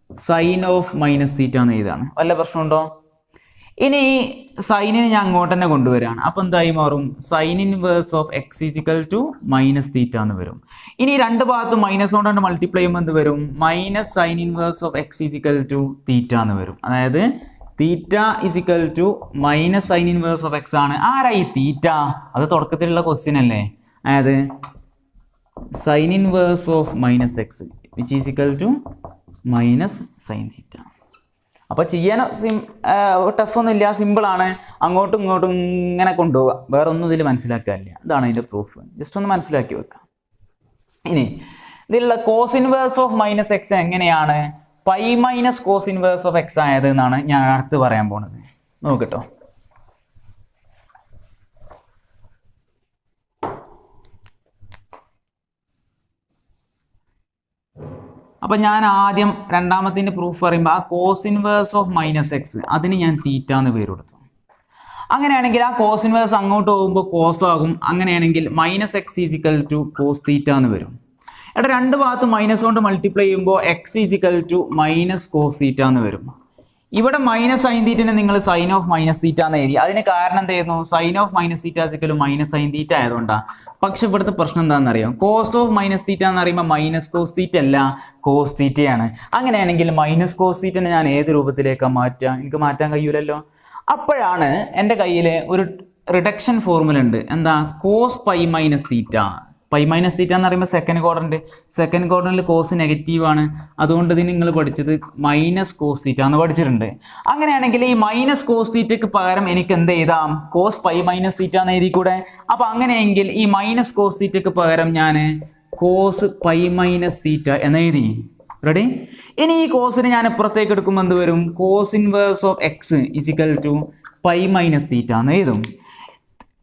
സൈൻ ഓഫ് മൈനസ് തീറ്റ എന്ന് എഴുതാണ്. വല്ല പ്രശ്നമുണ്ടോ? ഇനി ഈ സൈനിനെ ഞാൻ അങ്ങോട്ട് തന്നെ കൊണ്ടുവരികയാണ്. അപ്പോൾ എന്തായി മാറും? Sine inverse of x is equal to minus theta എന്ന് വരും. ഇനി രണ്ട് ഭാഗത്തും മൈനസ് കൊണ്ടാണ് മൾട്ടിപ്ലൈ ചെയ്യുമ്പോൾ എന്ത് വരും? Minus sine inverse of x is equal to theta എന്ന് വരും. അതായത് theta is equal to minus sine inverse of x ആണ്. ആരായി തീറ്റ? അത് തുടക്കത്തിലുള്ള ക്വസ്റ്റ്യൻ അല്ലേ? അതായത് sine inverse of minus x which is equal to minus sine theta. അപ്പോൾ ചെയ്യാൻ ടഫൊന്നുമില്ല, സിമ്പിളാണ്. അങ്ങോട്ടും ഇങ്ങോട്ടും ഇങ്ങനെ കൊണ്ടുപോവുക, വേറെ ഒന്നും ഇതിൽ മനസ്സിലാക്കാനില്ല. ഇതാണ് അതിൻ്റെ പ്രൂഫ്. ജസ്റ്റ് ഒന്ന് മനസ്സിലാക്കി വെക്കാം. ഇനി ഇതിലുള്ള cos inverse of minus x എങ്ങനെയാണ് pi minus cos inverse of x ആയത് എന്നാണ് ഞാൻ അടുത്ത് പറയാൻ പോണത്. നോക്കട്ടോ. അപ്പം ഞാൻ ആദ്യം രണ്ടാമത്തിൻ്റെ പ്രൂഫ് പറയുമ്പോൾ ആ cos inverse of minus x അതിന് ഞാൻ തീറ്റ എന്ന് പേര് കൊടുത്തു. അങ്ങനെയാണെങ്കിൽ ആ കോസ് ഇൻവേഴ്സ് അങ്ങോട്ട് പോകുമ്പോൾ കോസ് ആകും. അങ്ങനെയാണെങ്കിൽ minus x is equal to cos theta എന്ന് വരും. ഇവിടെ രണ്ട് ഭാഗത്ത് മൈനസ് കൊണ്ട് മൾട്ടിപ്ലൈ ചെയ്യുമ്പോൾ x is equal to minus cos theta എന്ന് വരും. ഇവിടെ മൈനസ് സൈൻ തീറ്റനെ നിങ്ങൾ സൈൻ ഓഫ് മൈനസ് തീറ്റ എന്ന് എഴുതി. അതിന് കാരണം എന്തായിരുന്നു? Sine of minus theta is equal minus sine theta ആയതുകൊണ്ടാണ്. പക്ഷെ ഇവിടുത്തെ പ്രശ്നം എന്താണെന്നറിയാം? കോസ് ഓഫ് മൈനസ് തീറ്റ എന്ന് പറയുമ്പോൾ മൈനസ് കോസ് തീറ്റ അല്ല, കോസ് തീറ്റയാണ്. അങ്ങനെയാണെങ്കിൽ മൈനസ് കോസ് തീറ്റനെ ഞാൻ ഏത് രൂപത്തിലേക്കാണ് മാറ്റുക? എനിക്ക് മാറ്റാൻ കഴിയൂലല്ലോ. അപ്പോഴാണ് എൻ്റെ കയ്യിൽ ഒരു റിഡക്ഷൻ ഫോർമുല ഉണ്ട്. എന്താ? Cos pi minus theta. Pi minus theta എന്ന് പറയുമ്പോൾ സെക്കൻഡ് ക്വാഡ്രൻറ്റിൽ കോസ് നെഗറ്റീവാണ്. അതുകൊണ്ട് ഇതിന് നിങ്ങൾ പഠിച്ചത് മൈനസ് കോസ് തീറ്റ എന്ന് പഠിച്ചിട്ടുണ്ട്. അങ്ങനെയാണെങ്കിൽ ഈ മൈനസ് കോസ് തീറ്റയ്ക്ക് പകരം എനിക്ക് എന്ത് എഴുതാം? കോസ് പൈ മൈനസ് തീറ്റ എന്ന് എഴുതി കൂടെ? അപ്പം അങ്ങനെയെങ്കിൽ ഈ മൈനസ് കോസ് തീറ്റയ്ക്ക് പകരം ഞാൻ കോസ് പൈ മൈനസ് തീറ്റ എന്ന് എഴുതി. റെഡി? ഇനി ഈ കോസിന് ഞാൻ ഇപ്പുറത്തേക്ക് എടുക്കുമ്പോൾ എന്ത് വരും? Cos inverse of x is equal to pi minus theta എന്ന് എഴുതും.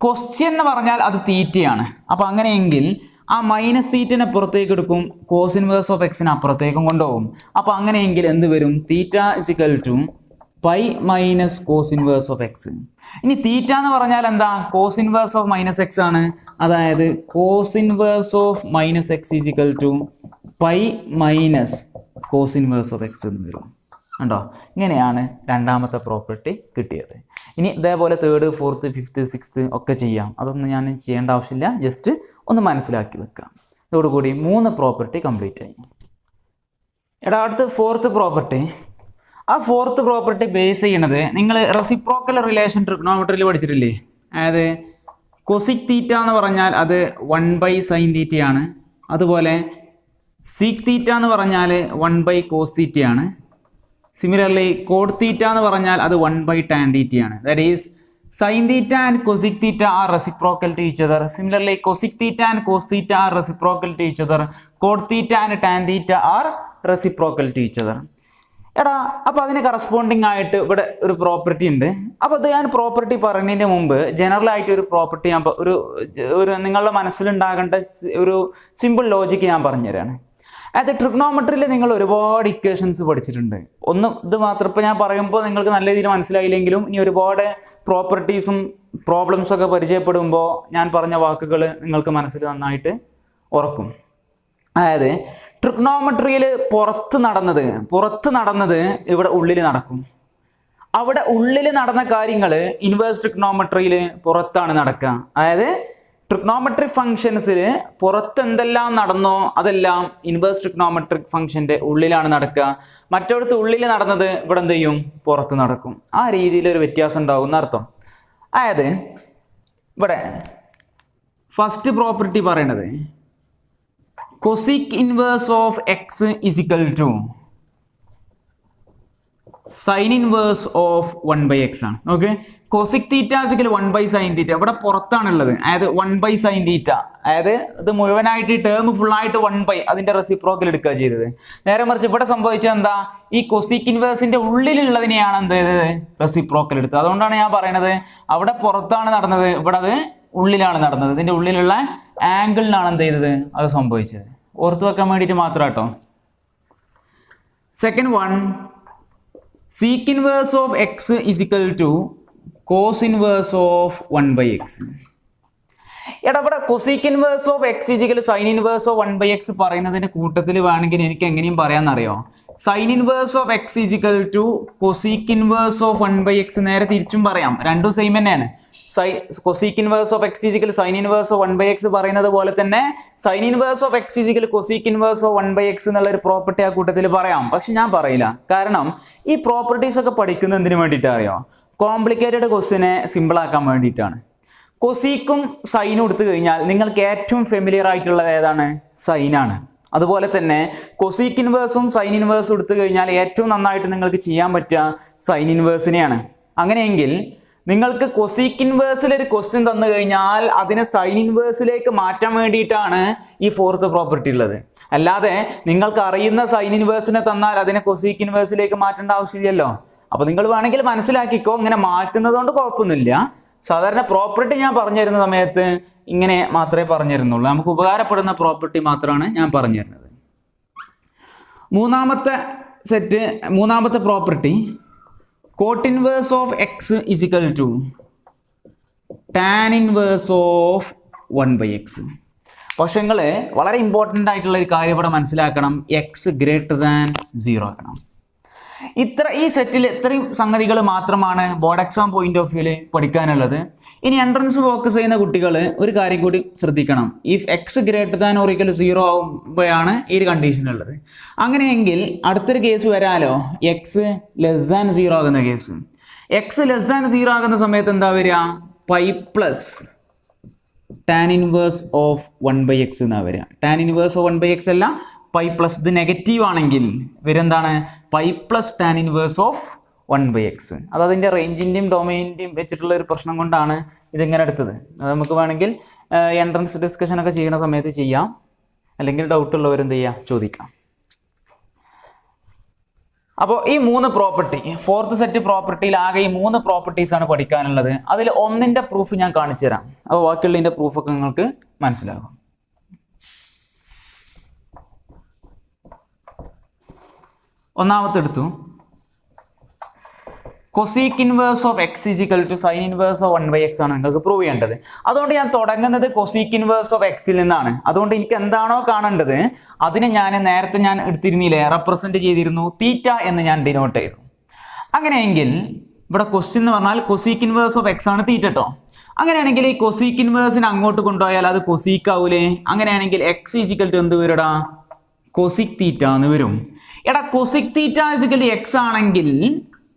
ക്വസ്റ്റ്യൻ എന്ന് പറഞ്ഞാൽ അത് തീറ്റയാണ്. അപ്പം അങ്ങനെയെങ്കിൽ ആ മൈനസ് തീറ്റനെ പുറത്തേക്ക് എടുക്കും, കോസ് ഇൻവേഴ്സ് ഓഫ് എക്സിനെ അപ്പുറത്തേക്കും കൊണ്ടുപോകും. അപ്പം അങ്ങനെയെങ്കിൽ എന്ത് വരും? Theta is equal to pi minus cos inverse of x. ഇനി തീറ്റ എന്ന് പറഞ്ഞാൽ എന്താ? Cos inverse of minus x ആണ്. അതായത് cos inverse of minus x is equal to pi minus cos inverse of x എന്ന് വരും. കണ്ടോ? ഇങ്ങനെയാണ് രണ്ടാമത്തെ പ്രോപ്പർട്ടി കിട്ടിയത്. ഇനി ഇതേപോലെ തേർഡ്, ഫോർത്ത്, ഫിഫ്ത്ത്, സിക്സ്ത്ത് ഒക്കെ ചെയ്യാം. അതൊന്നും ഞാൻ ചെയ്യേണ്ട ആവശ്യമില്ല, ജസ്റ്റ് ഒന്ന് മനസ്സിലാക്കി വെക്കാം. ഇതോടുകൂടി 3 പ്രോപ്പർട്ടി കംപ്ലീറ്റ് ആയി. അടുത്ത് ഫോർത്ത് പ്രോപ്പർട്ടി. ആ ഫോർത്ത് പ്രോപ്പർട്ടി ബേസ് ചെയ്യണത് നിങ്ങൾ റെസിപ്രോക്കൽ റിലേഷൻ ട്രിഗണോമെട്രിയിൽ പഠിച്ചിട്ടില്ലേ? അതായത് കൊസിക് തീറ്റ എന്ന് പറഞ്ഞാൽ അത് 1/sin തീറ്റയാണ്. അതുപോലെ സീക് തീറ്റ എന്ന് പറഞ്ഞാൽ 1/cos തീറ്റയാണ്. സിമിലർലി കോഡ് തീറ്റ എന്ന് പറഞ്ഞാൽ അത് 1/tan തീറ്റയാണ്. That is sine theta and cosec theta are reciprocal to each other. Similarly cosec theta and cos theta are reciprocal to each other. Cot theta and tan theta are reciprocal to each other. അപ്പോൾ അതിന് corresponding ആയിട്ട് ഇവിടെ ഒരു property ഉണ്ട്. അപ്പോൾ അത് ഞാൻ property പറയുന്നതിന് മുമ്പ് ജനറലായിട്ട് ഒരു പ്രോപ്പർട്ടി ഞാൻ ഒരു നിങ്ങളുടെ മനസ്സിലുണ്ടാകേണ്ട ഒരു സിമ്പിൾ ലോജിക്ക് ഞാൻ പറഞ്ഞുതരാണ്. അതായത് ട്രിഗണോമെട്രിയിൽ നിങ്ങൾ ഒരുപാട് ഇക്വേഷൻസ് പഠിച്ചിട്ടുണ്ട്. ഇത് മാത്രം ഇപ്പോൾ ഞാൻ പറയുമ്പോൾ നിങ്ങൾക്ക് നല്ല രീതിയിൽ മനസ്സിലായില്ലെങ്കിലും ഇനി ഒരുപാട് പ്രോപ്പർട്ടീസും പ്രോബ്ലംസൊക്കെ പരിചയപ്പെടുമ്പോൾ ഞാൻ പറഞ്ഞ വാക്കുകൾ നിങ്ങൾക്ക് മനസ്സിൽ നന്നായിട്ട് ഉറക്കും. അതായത് ട്രിഗണോമെട്രിയിൽ പുറത്ത് നടന്നത് ഇവിടെ ഉള്ളിൽ നടക്കും. അവിടെ ഉള്ളിൽ നടന്ന കാര്യങ്ങൾ ഇൻവേഴ്സ് ട്രിഗണോമെട്രിയിൽ പുറത്താണ് നടക്കുക. അതായത് ട്രിഗണോമെട്രിക് ഫംഗ്ഷൻസിൽ പുറത്ത് എന്തെല്ലാം നടന്നോ അതെല്ലാം ഇൻവേഴ്സ് ട്രിഗണോമെട്രിക് ഫംഗ്ഷൻ്റെ ഉള്ളിലാണ് നടക്കുക. മറ്റൊടത്ത് ഉള്ളിൽ നടന്നത് ഇവിടെ എന്ത് ചെയ്യും? പുറത്ത് നടക്കും. ആ രീതിയിലൊരു വ്യത്യാസം ഉണ്ടാകും എന്നർത്ഥം. അതായത് ഇവിടെ ഫസ്റ്റ് പ്രോപ്പർട്ടി പറയണത് cosec inverse of x is equal to sine inverse of 1/x ആണ്. Okay, cosec theta is equal 1/sin theta ഇവിടെ പുറത്താണുള്ളത്. അതായത് 1/sin തീറ്റ, അതായത് ഇത് മുഴുവനായിട്ട് ടേം ഫുള്ളായിട്ട് 1/, അതിന്റെ റെസിപ്രോക്കൽ എടുക്കുക ചെയ്തത്. നേരെ മറിച്ച് ഇവിടെ സംഭവിച്ചത് എന്താ? ഈ കൊസിക് ഇൻവേഴ്സിന്റെ ഉള്ളിലുള്ളതിനെയാണ് എന്ത് ചെയ്തത്? റെസിപ്രോക്കൽ എടുത്തത്. അതുകൊണ്ടാണ് ഞാൻ പറയണത് അവിടെ പുറത്താണ് നടന്നത്, ഇവിടെ അത് ഉള്ളിലാണ് നടന്നത്. ഇതിന്റെ ഉള്ളിലുള്ള ആംഗിളിനാണ് എന്ത് ചെയ്തത്? അത് സംഭവിച്ചത്. ഓർത്ത് വെക്കാൻ വേണ്ടിയിട്ട് മാത്രം കേട്ടോ. Second one, sec inverse of x is equal to cos inverse of 1/x. ഇവിടെ cosec inverse of x is equal sine inverse of 1/x പറയുന്നതിന്റെ കൂട്ടത്തിൽ വേണമെങ്കിൽ എനിക്ക് എങ്ങനെയും പറയാമെന്നറിയോ? Sine inverse of x is equal to cosec inverse of 1/x നേരെ തിരിച്ചും പറയാം. രണ്ടും സെയിം തന്നെയാണ്. Cosec inverse of x is equal sine inverse of 1/x പറയുന്നത് പോലെ തന്നെ sine inverse of x is equal cosec inverse of 1/x എന്നുള്ള ഒരു പ്രോപ്പർട്ടി ആ കൂട്ടത്തിൽ പറയാം. പക്ഷെ ഞാൻ പറയില്ല. കാരണം ഈ പ്രോപ്പർട്ടീസ് ഒക്കെ പഠിക്കുന്നത് എന്തിനു വേണ്ടിയിട്ടാണ് അറിയോ? കോംപ്ലിക്കേറ്റഡ് ക്വസ്റ്റിനെ സിമ്പിൾ ആക്കാൻ വേണ്ടിയിട്ടാണ്. കൊസീക്കും സൈനും എടുത്തു കഴിഞ്ഞാൽ നിങ്ങൾക്ക് ഏറ്റവും ഫെമിലിയർ ആയിട്ടുള്ളത് ഏതാണ്? സൈനാണ്. അതുപോലെ തന്നെ കൊസീക്ക് ഇൻവേഴ്സും സൈൻ ഇൻവേഴ്സും എടുത്തു കഴിഞ്ഞാൽ ഏറ്റവും നന്നായിട്ട് നിങ്ങൾക്ക് ചെയ്യാൻ പറ്റുക സൈൻ ഇൻവേഴ്സിനെയാണ്. അങ്ങനെയെങ്കിൽ നിങ്ങൾക്ക് കൊസീക്ക് ഇൻവേഴ്സിൽ ഒരു ക്വസ്റ്റ്യൻ തന്നു കഴിഞ്ഞാൽ അതിനെ സൈൻ ഇൻവേഴ്സിലേക്ക് മാറ്റാൻ വേണ്ടിയിട്ടാണ് ഈ ഫോർത്ത് പ്രോപ്പർട്ടി ഉള്ളത്. അല്ലാതെ നിങ്ങൾക്ക് അറിയുന്ന സൈൻ ഇൻവേഴ്സിനെ തന്നാൽ അതിനെ കൊസീക്ക് ഇൻവേഴ്സിലേക്ക് മാറ്റേണ്ട ആവശ്യമില്ലല്ലോ. അപ്പോൾ നിങ്ങൾ വേണമെങ്കിൽ മനസ്സിലാക്കിക്കോ, ഇങ്ങനെ മാറ്റുന്നത് കൊണ്ട് കുഴപ്പമൊന്നുമില്ല. സാധാരണ പ്രോപ്പർട്ടി ഞാൻ പറഞ്ഞു തരുന്ന സമയത്ത് ഇങ്ങനെ മാത്രമേ പറഞ്ഞു തരുന്നുള്ളൂ. നമുക്ക് ഉപകാരപ്പെടുന്ന പ്രോപ്പർട്ടി മാത്രമാണ് ഞാൻ പറഞ്ഞു തരുന്നത്. മൂന്നാമത്തെ property cot inverse of x is equal to tan inverse of 1/x. പക്ഷെ നിങ്ങൾ വളരെ ഇമ്പോർട്ടൻ്റ് ആയിട്ടുള്ള ഒരു കാര്യം ഇവിടെ മനസ്സിലാക്കണം, എക്സ് ഗ്രേറ്റർ ദാൻ 0 ആക്കണം. ഈ സെറ്റിൽ ഇത്രയും സംഗതികൾ മാത്രമാണ് ബോർഡ് എക്സാം പോയിന്റ് ഓഫ് വ്യൂവിൽ പഠിക്കാനുള്ളത്. ഇനി എൻട്രൻസ് ഫോക്കസ് ചെയ്യുന്ന കുട്ടികൾ ഒരു കാര്യം കൂടി ശ്രദ്ധിക്കണം. If X greater than or equal 0 ആകുമ്പോഴാണ് ഈ ഒരു കണ്ടീഷൻ ഉള്ളത്. അങ്ങനെയെങ്കിൽ അടുത്തൊരു കേസ് വരാലോ, എക്സ് ലെസ് ദാൻ 0 ആകുന്ന കേസ്. എക്സ് ലെസ് ദാൻ 0 ആകുന്ന സമയത്ത് എന്താ വരിക? Pi plus tan inverse of 1/x എന്നാണ് വരിക. ടാൻ ഇൻവേഴ്സ് ഓഫ് 1/x അല്ല, പൈ പ്ലസ്. ഇത് നെഗറ്റീവ് ആണെങ്കിൽ വരെന്താണ് pi plus tan inverse of 1/x. അത് അതിൻ്റെ റേഞ്ചിൻ്റെയും ഡൊമൈനിൻ്റെയും വെച്ചിട്ടുള്ള ഒരു പ്രശ്നം കൊണ്ടാണ് ഇതിങ്ങനെ എടുത്തത്. അത് നമുക്ക് വേണമെങ്കിൽ എൻട്രൻസ് ഡിസ്കഷനൊക്കെ ചെയ്യുന്ന സമയത്ത് ചെയ്യാം, അല്ലെങ്കിൽ ഡൗട്ടുള്ളവരെന്ത് ചെയ്യുക, ചോദിക്കാം. അപ്പോൾ ഈ 3 പ്രോപ്പർട്ടി, ഫോർത്ത് സെറ്റ് പ്രോപ്പർട്ടിയിൽ ആകെ ഈ 3 പ്രോപ്പർട്ടീസാണ് പഠിക്കാനുള്ളത്. അതിൽ ഒന്നിൻ്റെ പ്രൂഫ് ഞാൻ കാണിച്ചു തരാം. അപ്പോൾ ബാക്കിയുള്ളതിൻ്റെ പ്രൂഫൊക്കെ നിങ്ങൾക്ക് മനസ്സിലാകും. ഒന്നാമത്തെ എടുത്തു, cosec inverse of x is equal to sine inverse of 1/x ആണ് നിങ്ങൾക്ക് പ്രൂവ് ചെയ്യേണ്ടത്. അതുകൊണ്ട് ഞാൻ തുടങ്ങുന്നത് കൊസീക് ഇൻവേഴ്സ് ഓഫ് എക്സിൽ നിന്നാണ്. അതുകൊണ്ട് എനിക്ക് എന്താണോ കാണേണ്ടത് അതിനെ നേരത്തെ ഞാൻ എടുത്തിരുന്നില്ലേ, റെപ്രസെന്റ് ചെയ്തിരുന്നു, തീറ്റ എന്ന് ഞാൻ ഡിനോട്ട് ചെയ്തു. അങ്ങനെയെങ്കിൽ ഇവിടെ ക്വസ്റ്റ്യൻ എന്ന് പറഞ്ഞാൽ കൊസീക് ഇൻവേഴ്സ് ഓഫ് എക്സ് ആണ് തീറ്റ കേട്ടോ. അങ്ങനെയാണെങ്കിൽ ഈ കൊസീക് ഇൻവേഴ്സിനെ അങ്ങോട്ട് കൊണ്ടുപോയാൽ അത് കൊസീക് ആവൂലേ? അങ്ങനെയാണെങ്കിൽ എക്സ് ഈസ് ഈക്വൽ ടു എന്ത് വരുടാ, കൊസിക് തീറ്റ എന്ന് വരും. എടാ cosec theta is equal to x ആണെങ്കിൽ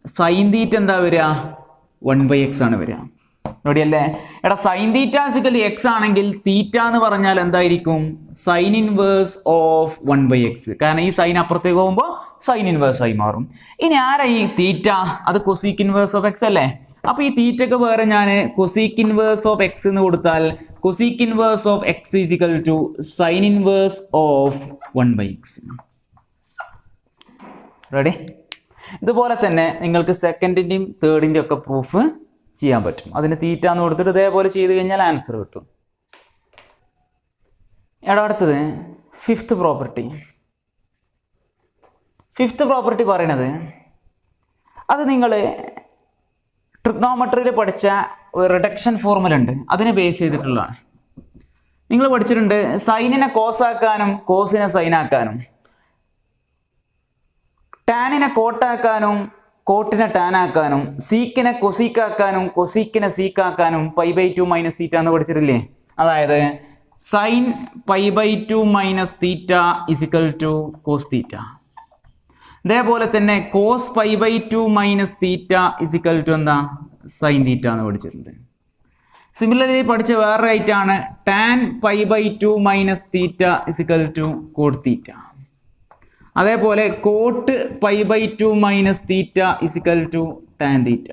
സൈൻ തീറ്റ എന്താ വരിക, 1/x ആണ് വരിക. റെഡിയല്ലേ? എടാ sine theta is equal to x ആണെങ്കിൽ തീറ്റ എന്ന് പറഞ്ഞാൽ എന്തായിരിക്കും, സൈൻ ഇൻവേഴ്സ് ഓഫ് 1/x. കാരണം ഈ സൈൻ അപ്പുറത്തേക്ക് പോകുമ്പോൾ സൈൻ ഇൻവേഴ്സ് ആയി മാറും. ഇനി ആരാ ഈ തീറ്റ? അത് കൊസീക് ഇൻവേഴ്സ് ഓഫ് എക്സ് അല്ലേ? അപ്പൊ ഈ തീറ്റക്ക് പകരം ഞാൻ കൊസീക് ഇൻവേഴ്സ് ഓഫ് എക്സ് എന്ന് കൊടുത്താൽ cosec inverse of x is equal to sine inverse of 1/x. Ready? ഇതുപോലെ തന്നെ നിങ്ങൾക്ക് സെക്കൻഡിൻ്റെയും തേർഡിൻ്റെയും ഒക്കെ പ്രൂഫ് ചെയ്യാൻ പറ്റും. അതിന് തീറ്റ എന്ന് കൊടുത്തിട്ട് ഇതേപോലെ ചെയ്ത് കഴിഞ്ഞാൽ ആൻസർ കിട്ടും. അടുത്തത് ഫിഫ്ത്ത് പ്രോപ്പർട്ടി. ഫിഫ്ത്ത് പ്രോപ്പർട്ടി പറയണത് അത് നിങ്ങൾ ട്രിഗ്നോമെട്രിയിൽ പഠിച്ച ഒരു റിഡക്ഷൻ ഫോർമുല ഉണ്ട്, അതിനെ ബേസ് ചെയ്തിട്ടുള്ളതാണ്. നിങ്ങൾ പഠിച്ചിട്ടുണ്ട് സൈനിനെ കോസാക്കാനും കോസിനെ സൈനാക്കാനും, ടാനിനെ കോട്ടാക്കാനും കോട്ടിനെ ടാനാക്കാനും, സീക്കിനെ കൊസീക്കാക്കാനും കൊസീക്കിനെ സീക്കാക്കാനും π/2 മൈനസ് തീറ്റ എന്ന് പഠിച്ചിട്ടില്ലേ? അതായത് sine π/2 minus theta is equal to cos theta. അതേപോലെ തന്നെ cos π/2 minus theta is equal to എന്താ, സൈൻ തീറ്റ എന്ന് പഠിച്ചിട്ടുണ്ട്. സിമിലർലി പഠിച്ച വേറെ ആയിട്ടാണ് tan π/2 minus theta is equal to cot theta. അതേപോലെ cot π/2 minus theta is equal to tan theta.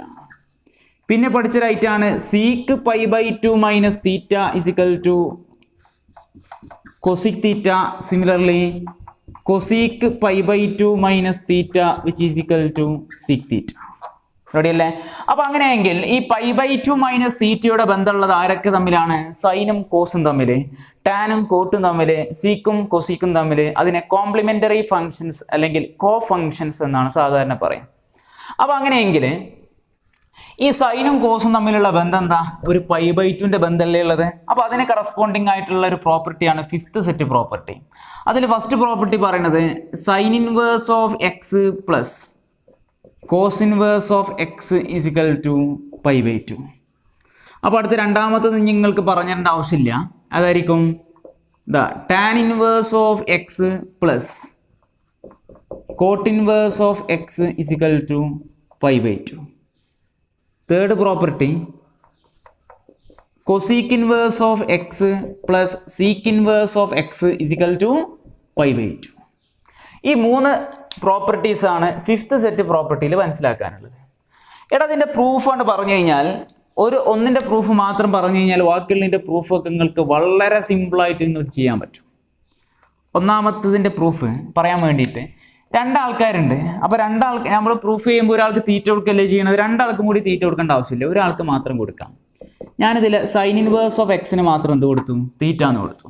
പിന്നെ പഠിച്ചൊരായിട്ടാണ് sec π/2 minus theta is equal to cosec theta. Similarly cosec π/2 minus theta which is equal to sec theta. Ready അല്ലേ? അപ്പൊ അങ്ങനെയെങ്കിൽ ഈ π/2 minus തീറ്റയുടെ ബന്ധമുള്ളത് ആരൊക്കെ തമ്മിലാണ്? സൈനും കോസും തമ്മിൽ, ടാനും കോട്ടും തമ്മിൽ, സീക്കും കൊസീക്കും തമ്മിൽ. അതിനെ കോംപ്ലിമെന്ററി ഫങ്ഷൻസ് അല്ലെങ്കിൽ കോ ഫങ്ഷൻസ് എന്നാണ് സാധാരണ പറയാം. അപ്പൊ അങ്ങനെയെങ്കിൽ ഈ സൈനും കോസും തമ്മിലുള്ള ബന്ധം എന്താ? ഒരു π/2ന്റെ ബന്ധമല്ലേ ഉള്ളത്. അപ്പൊ അതിന് കറസ്പോണ്ടിങ് ആയിട്ടുള്ള ഒരു പ്രോപ്പർട്ടിയാണ് ഫിഫ്ത്ത് സെറ്റ് പ്രോപ്പർട്ടി. അതിൽ ഫസ്റ്റ് പ്രോപ്പർട്ടി പറയുന്നത് sine inverse of x plus cos inverse of x is equal to π/2. അപ്പോൾ അടുത്ത രണ്ടാമത്തത് നിങ്ങൾക്ക് പറഞ്ഞിരേണ്ട ആവശ്യമില്ല. അതായിരിക്കും tan inverse of x plus cot inverse of x is equal to π/2. Third property cosec inverse of x plus sec inverse of x is equal to π/2. ഈ 3 പ്രോപ്പർട്ടീസാണ് fifth set പ്രോപ്പർട്ടിയിൽ മനസ്സിലാക്കാനുള്ളത്. അതിൻ്റെ പ്രൂഫാണ് പറഞ്ഞു കഴിഞ്ഞാൽ ഒന്നിൻ്റെ പ്രൂഫ് മാത്രം പറഞ്ഞു കഴിഞ്ഞാൽ ബാക്കിയുള്ളതിൻ്റെ പ്രൂഫൊക്കെ നിങ്ങൾക്ക് വളരെ സിമ്പിളായിട്ട് ഇന്ന് ചെയ്യാൻ പറ്റും. ഒന്നാമത്തതിൻ്റെ പ്രൂഫ് പറയാൻ വേണ്ടിയിട്ട് 2 ആൾക്കാരുണ്ട്. അപ്പോൾ നമ്മൾ പ്രൂഫ് ചെയ്യുമ്പോൾ ഒരാൾക്ക് തീറ്റ കൊടുക്കല്ലേ ചെയ്യണത്, 2 ആൾക്കും കൂടി തീറ്റ കൊടുക്കേണ്ട ആവശ്യമില്ല, ഒരാൾക്ക് മാത്രം കൊടുക്കാം. ഞാനിതിൽ സൈൻ ഇൻവേഴ്സ് ഓഫ് എക്സിന് മാത്രം എന്ത് കൊടുത്തു, തീറ്റ എന്ന് കൊടുത്തു.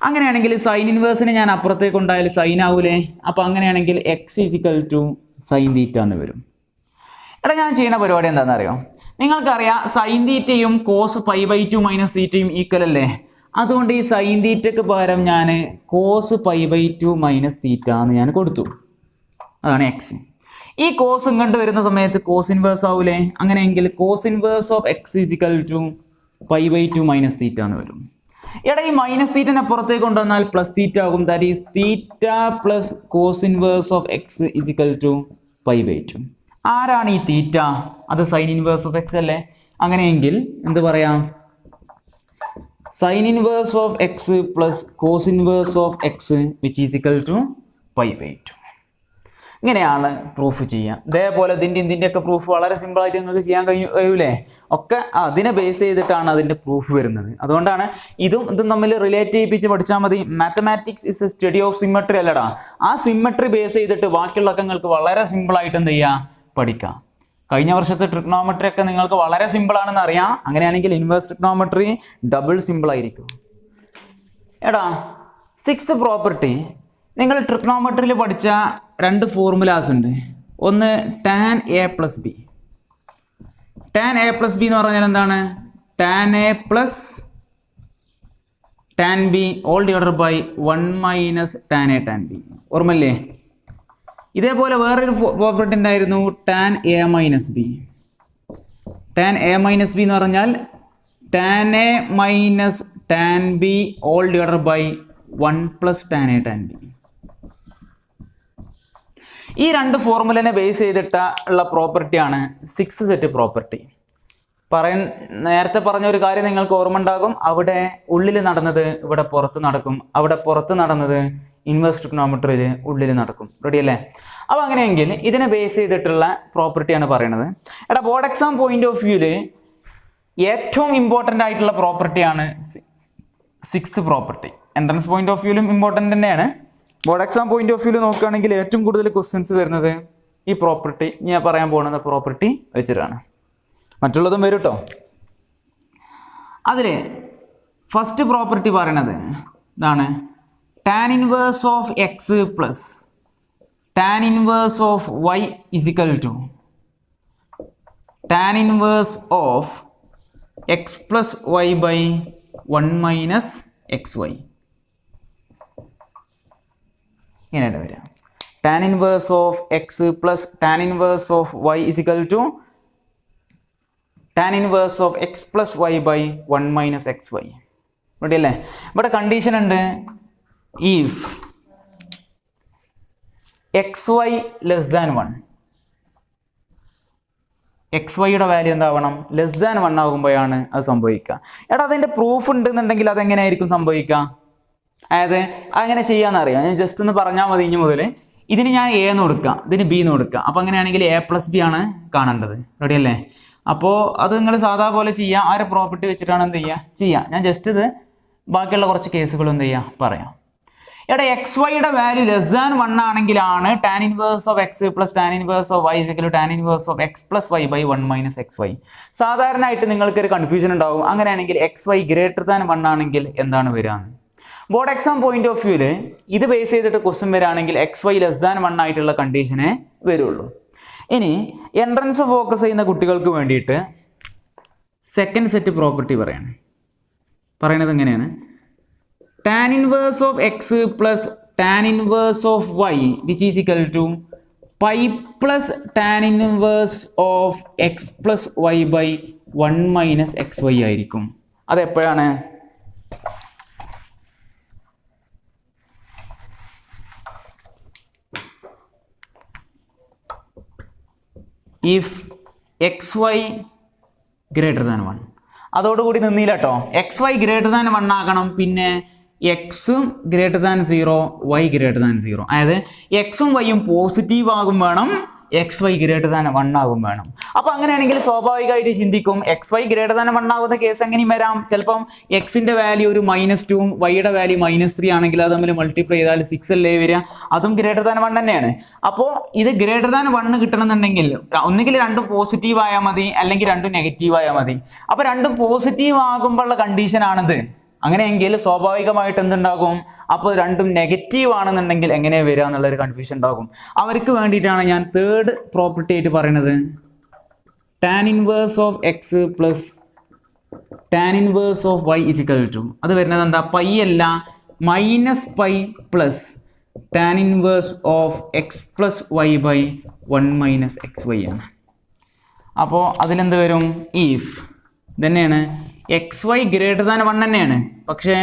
അങ്ങനെയാണെങ്കിൽ സൈൻ ഇൻവേഴ്സിനെ ഞാൻ അപ്പുറത്തേക്ക് ഉണ്ടായാൽ സൈൻ ആവൂലേ? അപ്പോൾ അങ്ങനെയാണെങ്കിൽ x is equal to sine theta എന്ന് വരും. ഞാൻ ചെയ്യുന്ന പരിപാടി എന്താണെന്ന് അറിയോ? നിങ്ങൾക്കറിയാം സൈൻ തീറ്റയും കോസ് π/2 മൈനസ് തീറ്റയും ഈക്വൽ അല്ലേ? അതുകൊണ്ട് ഈ സൈൻ തീറ്റയ്ക്ക് പകരം ഞാൻ കോസ് π/2 മൈനസ് തീറ്റ എന്ന് ഞാൻ കൊടുത്തു. അതാണ് എക്സ്. ഈ കോസ് ഇങ്ങോട്ട് വരുന്ന സമയത്ത് കോസ് ഇൻവേഴ്സ് ആവൂലേ? അങ്ങനെയെങ്കിൽ cos inverse of x is equal to π/2 minus theta എന്ന് വരും. ഈ മൈനസ് തീറ്റനെ പുറത്തേക്ക് കൊണ്ടുവന്നാൽ പ്ലസ് തീറ്റ ആകും. That is theta plus cos inverse of x is equal to π/2. ആരാണ് ഈ തീറ്റ? അത് സൈൻ ഇൻവേഴ്സ് ഓഫ് എക്സ് അല്ലേ? അങ്ങനെയെങ്കിൽ എന്ത് പറയാം, sin inverse of x plus cos inverse of x which is equal to pi/2. ഇങ്ങനെയാണ് പ്രൂഫ് ചെയ്യുക. ഇതേപോലെ ഇതിൻ്റെയൊക്കെ പ്രൂഫ് വളരെ സിമ്പിളായിട്ട് നിങ്ങൾക്ക് ചെയ്യാൻ കഴിയൂലേ? ഒക്കെ അതിനെ ബേസ് ചെയ്തിട്ടാണ് അതിൻ്റെ പ്രൂഫ് വരുന്നത്. അതുകൊണ്ടാണ് ഇതും തമ്മിൽ റിലേറ്റ് ചെയ്യിപ്പിച്ച് പഠിച്ചാൽ മതി. Mathematics is A study of symmetry അല്ലടാ. ആ സിമ്മട്രി ബേസ് ചെയ്തിട്ട് ബാക്കിയുള്ളതൊക്കെ നിങ്ങൾക്ക് വളരെ സിമ്പിളായിട്ട് എന്ത് ചെയ്യുക, പഠിക്കാം. കഴിഞ്ഞ വർഷത്തെ ട്രിഗ്നോമെട്രി ഒക്കെ നിങ്ങൾക്ക് വളരെ സിമ്പിളാണെന്ന് അറിയാം. അങ്ങനെയാണെങ്കിൽ ഇൻവേഴ്സ് ട്രിഗ്നോമെട്രി ഡബിൾ സിമ്പിളായിരിക്കും. എടാ 6th പ്രോപ്പർട്ടി, നിങ്ങൾ ട്രിഗ്നോമെട്രിയിൽ പഠിച്ച 2 ഫോർമുലാസ് ഉണ്ട്. ഒന്ന് tan a plus b. tan a plus b എന്ന് പറഞ്ഞാൽ എന്താണ്? tan a plus tan b all divided by 1 minus tan a tan b. ഓർമ്മല്ലേ? ഇതേപോലെ വേറൊരു പ്രോപ്പർട്ടി ഉണ്ടായിരുന്നു, tan a minus b. tan a minus b എന്ന് പറഞ്ഞാൽ tan a minus tan b all divided by 1 plus tan a tan b. ഈ 2 ഫോർമുലനെ base ചെയ്തിട്ടുള്ള പ്രോപ്പർട്ടിയാണ് 6th set property. നേരത്തെ പറഞ്ഞ ഒരു കാര്യം നിങ്ങൾക്ക് ഓർമ്മ ഉണ്ടാകും. അവിടെ ഉള്ളിൽ നടന്നത് ഇവിടെ പുറത്ത് നടക്കും, അവിടെ പുറത്ത് നടന്നത് ഇൻവേഴ്സ് ട്രിഗ്നോമെട്രിയിൽ ഉള്ളിൽ നടക്കും. റെഡി അല്ലേ? അപ്പോൾ അങ്ങനെയെങ്കിൽ ഇതിനെ ബേസ് ചെയ്തിട്ടുള്ള പ്രോപ്പർട്ടിയാണ് പറയുന്നത്. എടാ ബോർഡ് എക്സാം പോയിന്റ് ഓഫ് വ്യൂവിൽ ഏറ്റവും ഇമ്പോർട്ടൻ്റ് ആയിട്ടുള്ള പ്രോപ്പർട്ടിയാണ് 6th property. Entrance point of വ്യൂവിലും ഇമ്പോർട്ടൻ്റ് തന്നെയാണ്. ബോർഡ് എക്സാം പോയിന്റ് ഓഫ് വ്യൂവിൽ നോക്കുകയാണെങ്കിൽ ഏറ്റവും കൂടുതൽ ക്വസ്റ്റ്യൻസ് വരുന്നത് ഈ പ്രോപ്പർട്ടി, ഞാൻ പറയാൻ പോകുന്ന പ്രോപ്പർട്ടി വെച്ചിട്ടാണ്. മറ്റുള്ളതും വരും കേട്ടോ. അതിൽ ഫസ്റ്റ് പ്രോപ്പർട്ടി പറയണത് ഇതാണ്, tan inverse of x plus tan inverse of y is equal to tan inverse of x plus y by 1 minus xy. ഇങ്ങനെയാണ് വരിക. tan inverse of x plus tan inverse of y is equal to tan inverse of x plus y by 1 minus xy. Ready അല്ലേ? ഇവിടെ condition ഉണ്ട്, if xy less than 1, xyയുടെ value എന്താവണം? Less than 1 ആകുമ്പോഴാണ് അത് സംഭവിക്കുക. എടാ അതിൻ്റെ പ്രൂഫ് ഉണ്ടെന്നുണ്ടെങ്കിൽ അതെങ്ങനെയായിരിക്കും സംഭവിക്കുക? അതായത് അങ്ങനെ ചെയ്യാമെന്നറിയാം. ഞാൻ ജസ്റ്റ് ഒന്ന് പറഞ്ഞാൽ മതി. ഇനി മുതൽ ഇതിന് ഞാൻ എ എന്ന് കൊടുക്കാം, ഇതിന് ബി എന്ന് കൊടുക്കാം. അപ്പോൾ അങ്ങനെയാണെങ്കിൽ a plus b ആണ് കാണേണ്ടത്. റെഡി അല്ലേ? അപ്പോൾ അത് നിങ്ങൾ സാധാ പോലെ ചെയ്യുക. ആ ഒരു പ്രോപ്പർട്ടി വെച്ചിട്ടാണ് എന്ത് ചെയ്യുക. ഞാൻ ജസ്റ്റ് ഇത് ബാക്കിയുള്ള കുറച്ച് കേസുകൾ എന്ത് ചെയ്യുക പറയാം. എടാ എക്സ് വൈയുടെ വാല്യൂ ലെസ് ദാൻ 1 ആണെങ്കിലാണ് tan inverse of x plus tan inverse of y is equal to tan inverse of x plus y by 1 minus xy. സാധാരണയായിട്ട് നിങ്ങൾക്കൊരു കൺഫ്യൂഷൻ ഉണ്ടാവും. അങ്ങനെയാണെങ്കിൽ എക്സ് വൈ ഗ്രേറ്റർ ദാൻ 1 ആണെങ്കിൽ എന്താണ് വരിക? ബോർഡ് എക്സാം പോയിന്റ് ഓഫ് വ്യൂവിൽ ഇത് ബേസ് ചെയ്തിട്ട് ക്വസ്റ്റ്യൻ വരികയാണെങ്കിൽ എക്സ് വൈ ലെസ് ദാൻ 1 ആയിട്ടുള്ള കണ്ടീഷനെ വരുള്ളൂ. ഇനി എൻട്രൻസ് ഫോക്കസ് ചെയ്യുന്ന കുട്ടികൾക്ക് വേണ്ടിയിട്ട് സെക്കൻഡ് സെറ്റ് പ്രോപ്പർട്ടി പറയണത് എങ്ങനെയാണ്? tan inverse of x plus tan inverse of y which is equal to pi plus tan inverse of x plus y by 1 minus xy ആയിരിക്കും. അതെപ്പോഴാണ്? if xy greater than 1. അതോടുകൂടി നിന്നില്ല കേട്ടോ. X y greater than 1 ആകണം. പിന്നെ എക്സും greater than 0, y greater than 0. അതായത് എക്സും വൈയും positive ആകും വേണം, എക്സ് വൈ ഗ്രേറ്റർ ദാൻ 1 ആകും വേണം. അപ്പോൾ അങ്ങനെയാണെങ്കിൽ സ്വാഭാവികമായിട്ട് ചിന്തിക്കും എക്സ് വൈ ഗ്രേറ്റർ ദാൻ 1 ആകുന്ന കേസ് എങ്ങനെയും വരാം. ചിലപ്പം എക്സിൻ്റെ വാല്യൂ ഒരു -2 വൈയുടെ വാല്യൂ -3 ആണെങ്കിൽ അത് തമ്മിൽ മൾട്ടിപ്ലൈ ചെയ്താൽ 6 അല്ലേ വരിക. അതും ഗ്രേറ്റർ ദാൻ 1 തന്നെയാണ്. അപ്പോൾ ഇത് ഗ്രേറ്റർ ദാൻ 1 കിട്ടണമെന്നുണ്ടെങ്കിൽ ഒന്നുകിൽ രണ്ടും പോസിറ്റീവ് ആയാൽ മതി, അല്ലെങ്കിൽ രണ്ടും നെഗറ്റീവ് ആയാൽ മതി. അപ്പോൾ രണ്ടും പോസിറ്റീവ് ആകുമ്പോഴുള്ള കണ്ടീഷനാണിത്. അങ്ങനെയെങ്കിൽ സ്വാഭാവികമായിട്ട് എന്തുണ്ടാകും? അപ്പോൾ രണ്ടും നെഗറ്റീവ് ആണെന്നുണ്ടെങ്കിൽ എങ്ങനെ വരിക എന്നുള്ളൊരു കൺഫ്യൂഷൻ ഉണ്ടാകും. അവർക്ക് വേണ്ടിയിട്ടാണ് ഞാൻ തേർഡ് പ്രോപ്പർട്ടി ആയിട്ട് പറയുന്നത്, tan inverse of x plus tan inverse of y is equal to, അത് വരുന്നത് എന്താ? പൈ അല്ല, -π plus tan inverse of x plus y by 1 minus xy ആണ്. അപ്പോൾ അതിലെന്ത് വരും? ഇഫ് തന്നെയാണ് എക്സ് വൈ ഗ്രേറ്റർ ദാൻ 1 തന്നെയാണ്, പക്ഷേ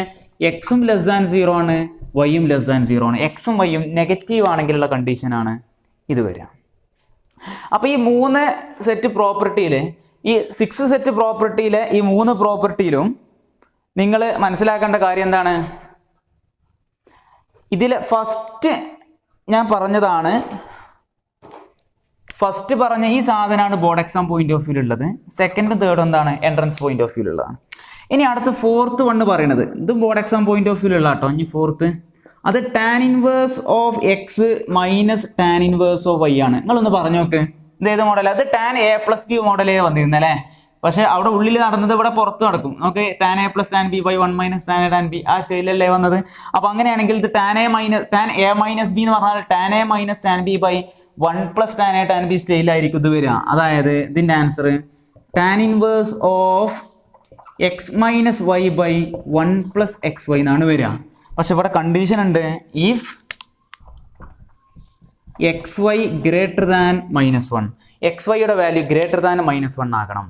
എക്സും ലെസ് ദാൻ 0 ആണ്, വൈയും ലെസ് ദാൻ 0 ആണ്. എക്സും വൈയും നെഗറ്റീവ് ആണെങ്കിലുള്ള കണ്ടീഷനാണ് ഇത് വരിക. അപ്പോൾ ഈ 3 സെറ്റ് പ്രോപ്പർട്ടിയിൽ, ഈ 6 സെറ്റ് പ്രോപ്പർട്ടിയിലെ ഈ 3 പ്രോപ്പർട്ടിയിലും നിങ്ങൾ മനസ്സിലാക്കേണ്ട കാര്യം എന്താണ്? ഇതിൽ ഫസ്റ്റ് ഞാൻ പറഞ്ഞതാണ്, ഫസ്റ്റ് പറഞ്ഞ ഈ സാധനമാണ് board exam point of view ഉള്ളത്. സെക്കൻഡും തേർഡും എന്താണ്? എൻട്രൻസ് പോയിന്റ് ഓഫ് വ്യൂ ഉള്ളതാണ്. ഇനി അടുത്ത് ഫോർത്ത് വണ്ണ് പറയുന്നത് ഇതും board exam point of view ഉള്ള കേട്ടോ. ഇനി ഫോർത്ത് അത് tan inverse of x minus tan inverse of y ആണ്. നിങ്ങളൊന്ന് പറഞ്ഞു നോക്ക്, ഇത് ഏത് മോഡൽ? അത് ടാൻ എ പ്ലസ് ബി മോഡലേ വന്നിരുന്നല്ലേ. പക്ഷെ അവിടെ ഉള്ളിൽ നടന്നത് ഇവിടെ പുറത്ത് നടക്കും. Okay, tan A plus tan B by 1 minus tan A tan B ആ സ്റ്റൈലല്ലേ വന്നത്. അപ്പൊ അങ്ങനെയാണെങ്കിൽ ഇത് ടാൻ എ മൈനസ് ബി എന്ന് പറഞ്ഞാൽ tan a minus tan B by 1 plus tan A tan b സ്റ്റൈലായിരിക്കും ഇത് വരിക. അതായത് ഇതിന്റെ answer tan inverse of x minus y by 1 plus x y എന്നാണ് വരിക. പക്ഷെ ഇവിടെ കണ്ടീഷൻ ഉണ്ട്, if x y greater than -1, x വൈയുടെ വാല്യൂ ഗ്രേറ്റർ ദാൻ -1 ആകണം.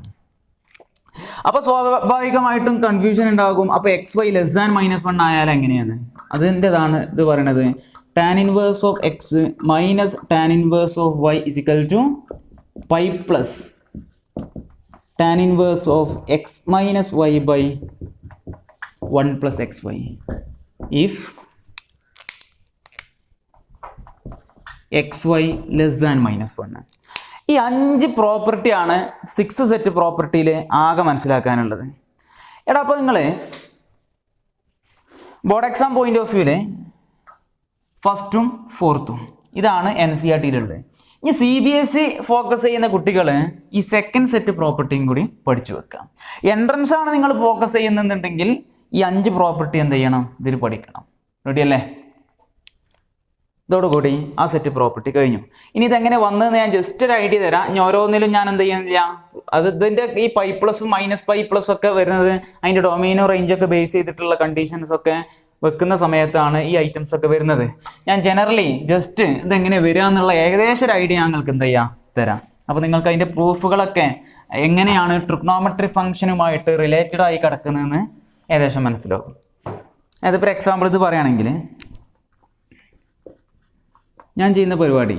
അപ്പൊ സ്വാഭാവികമായിട്ടും കൺഫ്യൂഷൻ ഉണ്ടാകും. അപ്പൊ എക്സ് വൈ ലെസ് ദാൻ -1 ആയാൽ എങ്ങനെയാണ്? അതിൻ്റെതാണ് ഇത് പറയണത്. Tan inverse of x minus tan inverse of y is equal to pi plus tan inverse of x minus y by 1 plus x y if x y less than -1. ഈ 5 പ്രോപ്പർട്ടിയാണ് 6 set പ്രോപ്പർട്ടിയിൽ ആകെ മനസ്സിലാക്കാനുള്ളത്. എടാ അപ്പോൾ നിങ്ങൾ ബോർഡ് എക്സാം പോയിന്റ് ഓഫ് വ്യൂവിലെ ഫസ്റ്റും ഫോർത്തും ഇതാണ് NCERT-യിലുള്ളത്. ഇനി CBSE focus ചെയ്യുന്ന കുട്ടികൾ ഈ സെക്കൻഡ് സെറ്റ് പ്രോപ്പർട്ടിയും കൂടി പഠിച്ചു വെക്കാം. എൻട്രൻസ് ആണ് നിങ്ങൾ ഫോക്കസ് ചെയ്യുന്നുണ്ടെങ്കിൽ ഈ 5 പ്രോപ്പർട്ടി എന്ത് ചെയ്യണം? ഇതിൽ പഠിക്കണം. റെഡി അല്ലേ? ഇതോടുകൂടി ആ സെറ്റ് പ്രോപ്പർട്ടി കഴിഞ്ഞു. ഇനി ഇതെങ്ങനെ വന്നതെന്ന് ഞാൻ ജസ്റ്റ് ഒരു ഐഡിയ തരാം. ഇനി ഓരോന്നിലും ഞാൻ എന്ത് ചെയ്യുന്നില്ല, അത് ഇതിൻ്റെ ഈ പൈ പ്ലസും മൈനസ് പൈ പ്ലസ് ഒക്കെ വരുന്നത് അതിൻ്റെ ഡൊമൈനോ റേഞ്ചൊക്കെ ബേസ് ചെയ്തിട്ടുള്ള കണ്ടീഷൻസ് ഒക്കെ വെക്കുന്ന സമയത്താണ് ഈ ഐറ്റംസ് ഒക്കെ വരുന്നത്. ഞാൻ ജനറലി ജസ്റ്റ് ഇതെങ്ങനെ വരിക എന്നുള്ള ഏകദേശം ഒരു ഐഡിയ ഞങ്ങൾക്ക് എന്ത് ചെയ്യാം തരാം. അപ്പോൾ നിങ്ങൾക്ക് അതിൻ്റെ പ്രൂഫുകളൊക്കെ എങ്ങനെയാണ് ട്രിഗ്നോമെട്രിക് ഫംഗ്ഷനുമായിട്ട് റിലേറ്റഡ് ആയി കിടക്കുന്നതെന്ന് ഏകദേശം മനസ്സിലാവും. അതിപ്പോൾ എക്സാമ്പിൾ ഇത് പറയുകയാണെങ്കിൽ ഞാൻ ചെയ്യുന്ന പരിപാടി,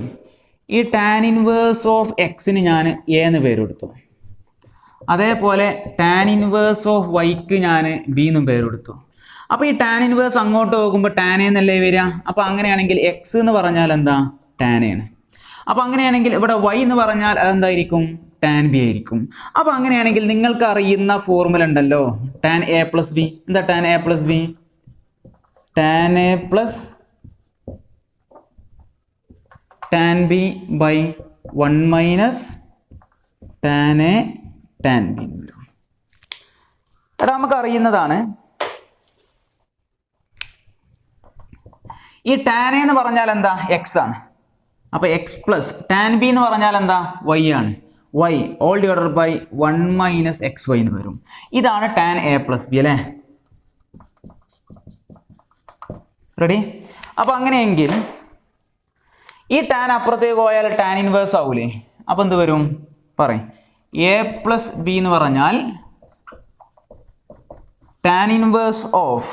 ഈ ടാൻ ഇൻവേഴ്സ് ഓഫ് എക്സിന് ഞാൻ എ എന്ന് പേര് കൊടുത്തു. അതേപോലെ ടാൻ ഇൻവേഴ്സ് ഓഫ് വൈക്ക് ഞാൻ ബി എന്നും പേര് കൊടുത്തു. അപ്പോൾ ഈ ടാൻ ഇൻവേഴ്സ് അങ്ങോട്ട് പോകുമ്പോൾ ടാൻ എന്നല്ലേ വരിക. അപ്പോൾ അങ്ങനെയാണെങ്കിൽ എക്സ് എന്ന് പറഞ്ഞാൽ എന്താ? ടാൻ ആണ്. അപ്പോൾ അങ്ങനെയാണെങ്കിൽ ഇവിടെ വൈ എന്ന് പറഞ്ഞാൽ അതെന്തായിരിക്കും? ടാൻ ബി ആയിരിക്കും. അപ്പോൾ അങ്ങനെയാണെങ്കിൽ നിങ്ങൾക്ക് അറിയുന്ന ഫോർമുല ഉണ്ടല്ലോ, ടാൻ എ പ്ലസ് ബി. എന്താ tan A plus B? Tan A plus tan B by 1 minus tan A tan B. എടാ നമുക്ക് അറിയുന്നതാണ് ഈ ടാൻ എ എന്ന് പറഞ്ഞാൽ എന്താ? എക്സ് ആണ്. അപ്പോൾ എക്സ് പ്ലസ് ടാൻ ബി എന്ന് പറഞ്ഞാൽ എന്താ? വൈ ആണ്. Y all divided by 1 minus x y എന്ന് വരും. ഇതാണ് ടാൻ എ പ്ലസ് ബി അല്ലേ? റെഡി? അപ്പോൾ അങ്ങനെയെങ്കിൽ ഈ ടാൻ അപ്പുറത്തേക്ക് പോയാൽ ടാൻ ഇൻവേഴ്സ് ആവൂലേ? അപ്പോൾ എന്ത് വരും? പറയും. എ പ്ലസ് ബി എന്ന് പറഞ്ഞാൽ tan inverse of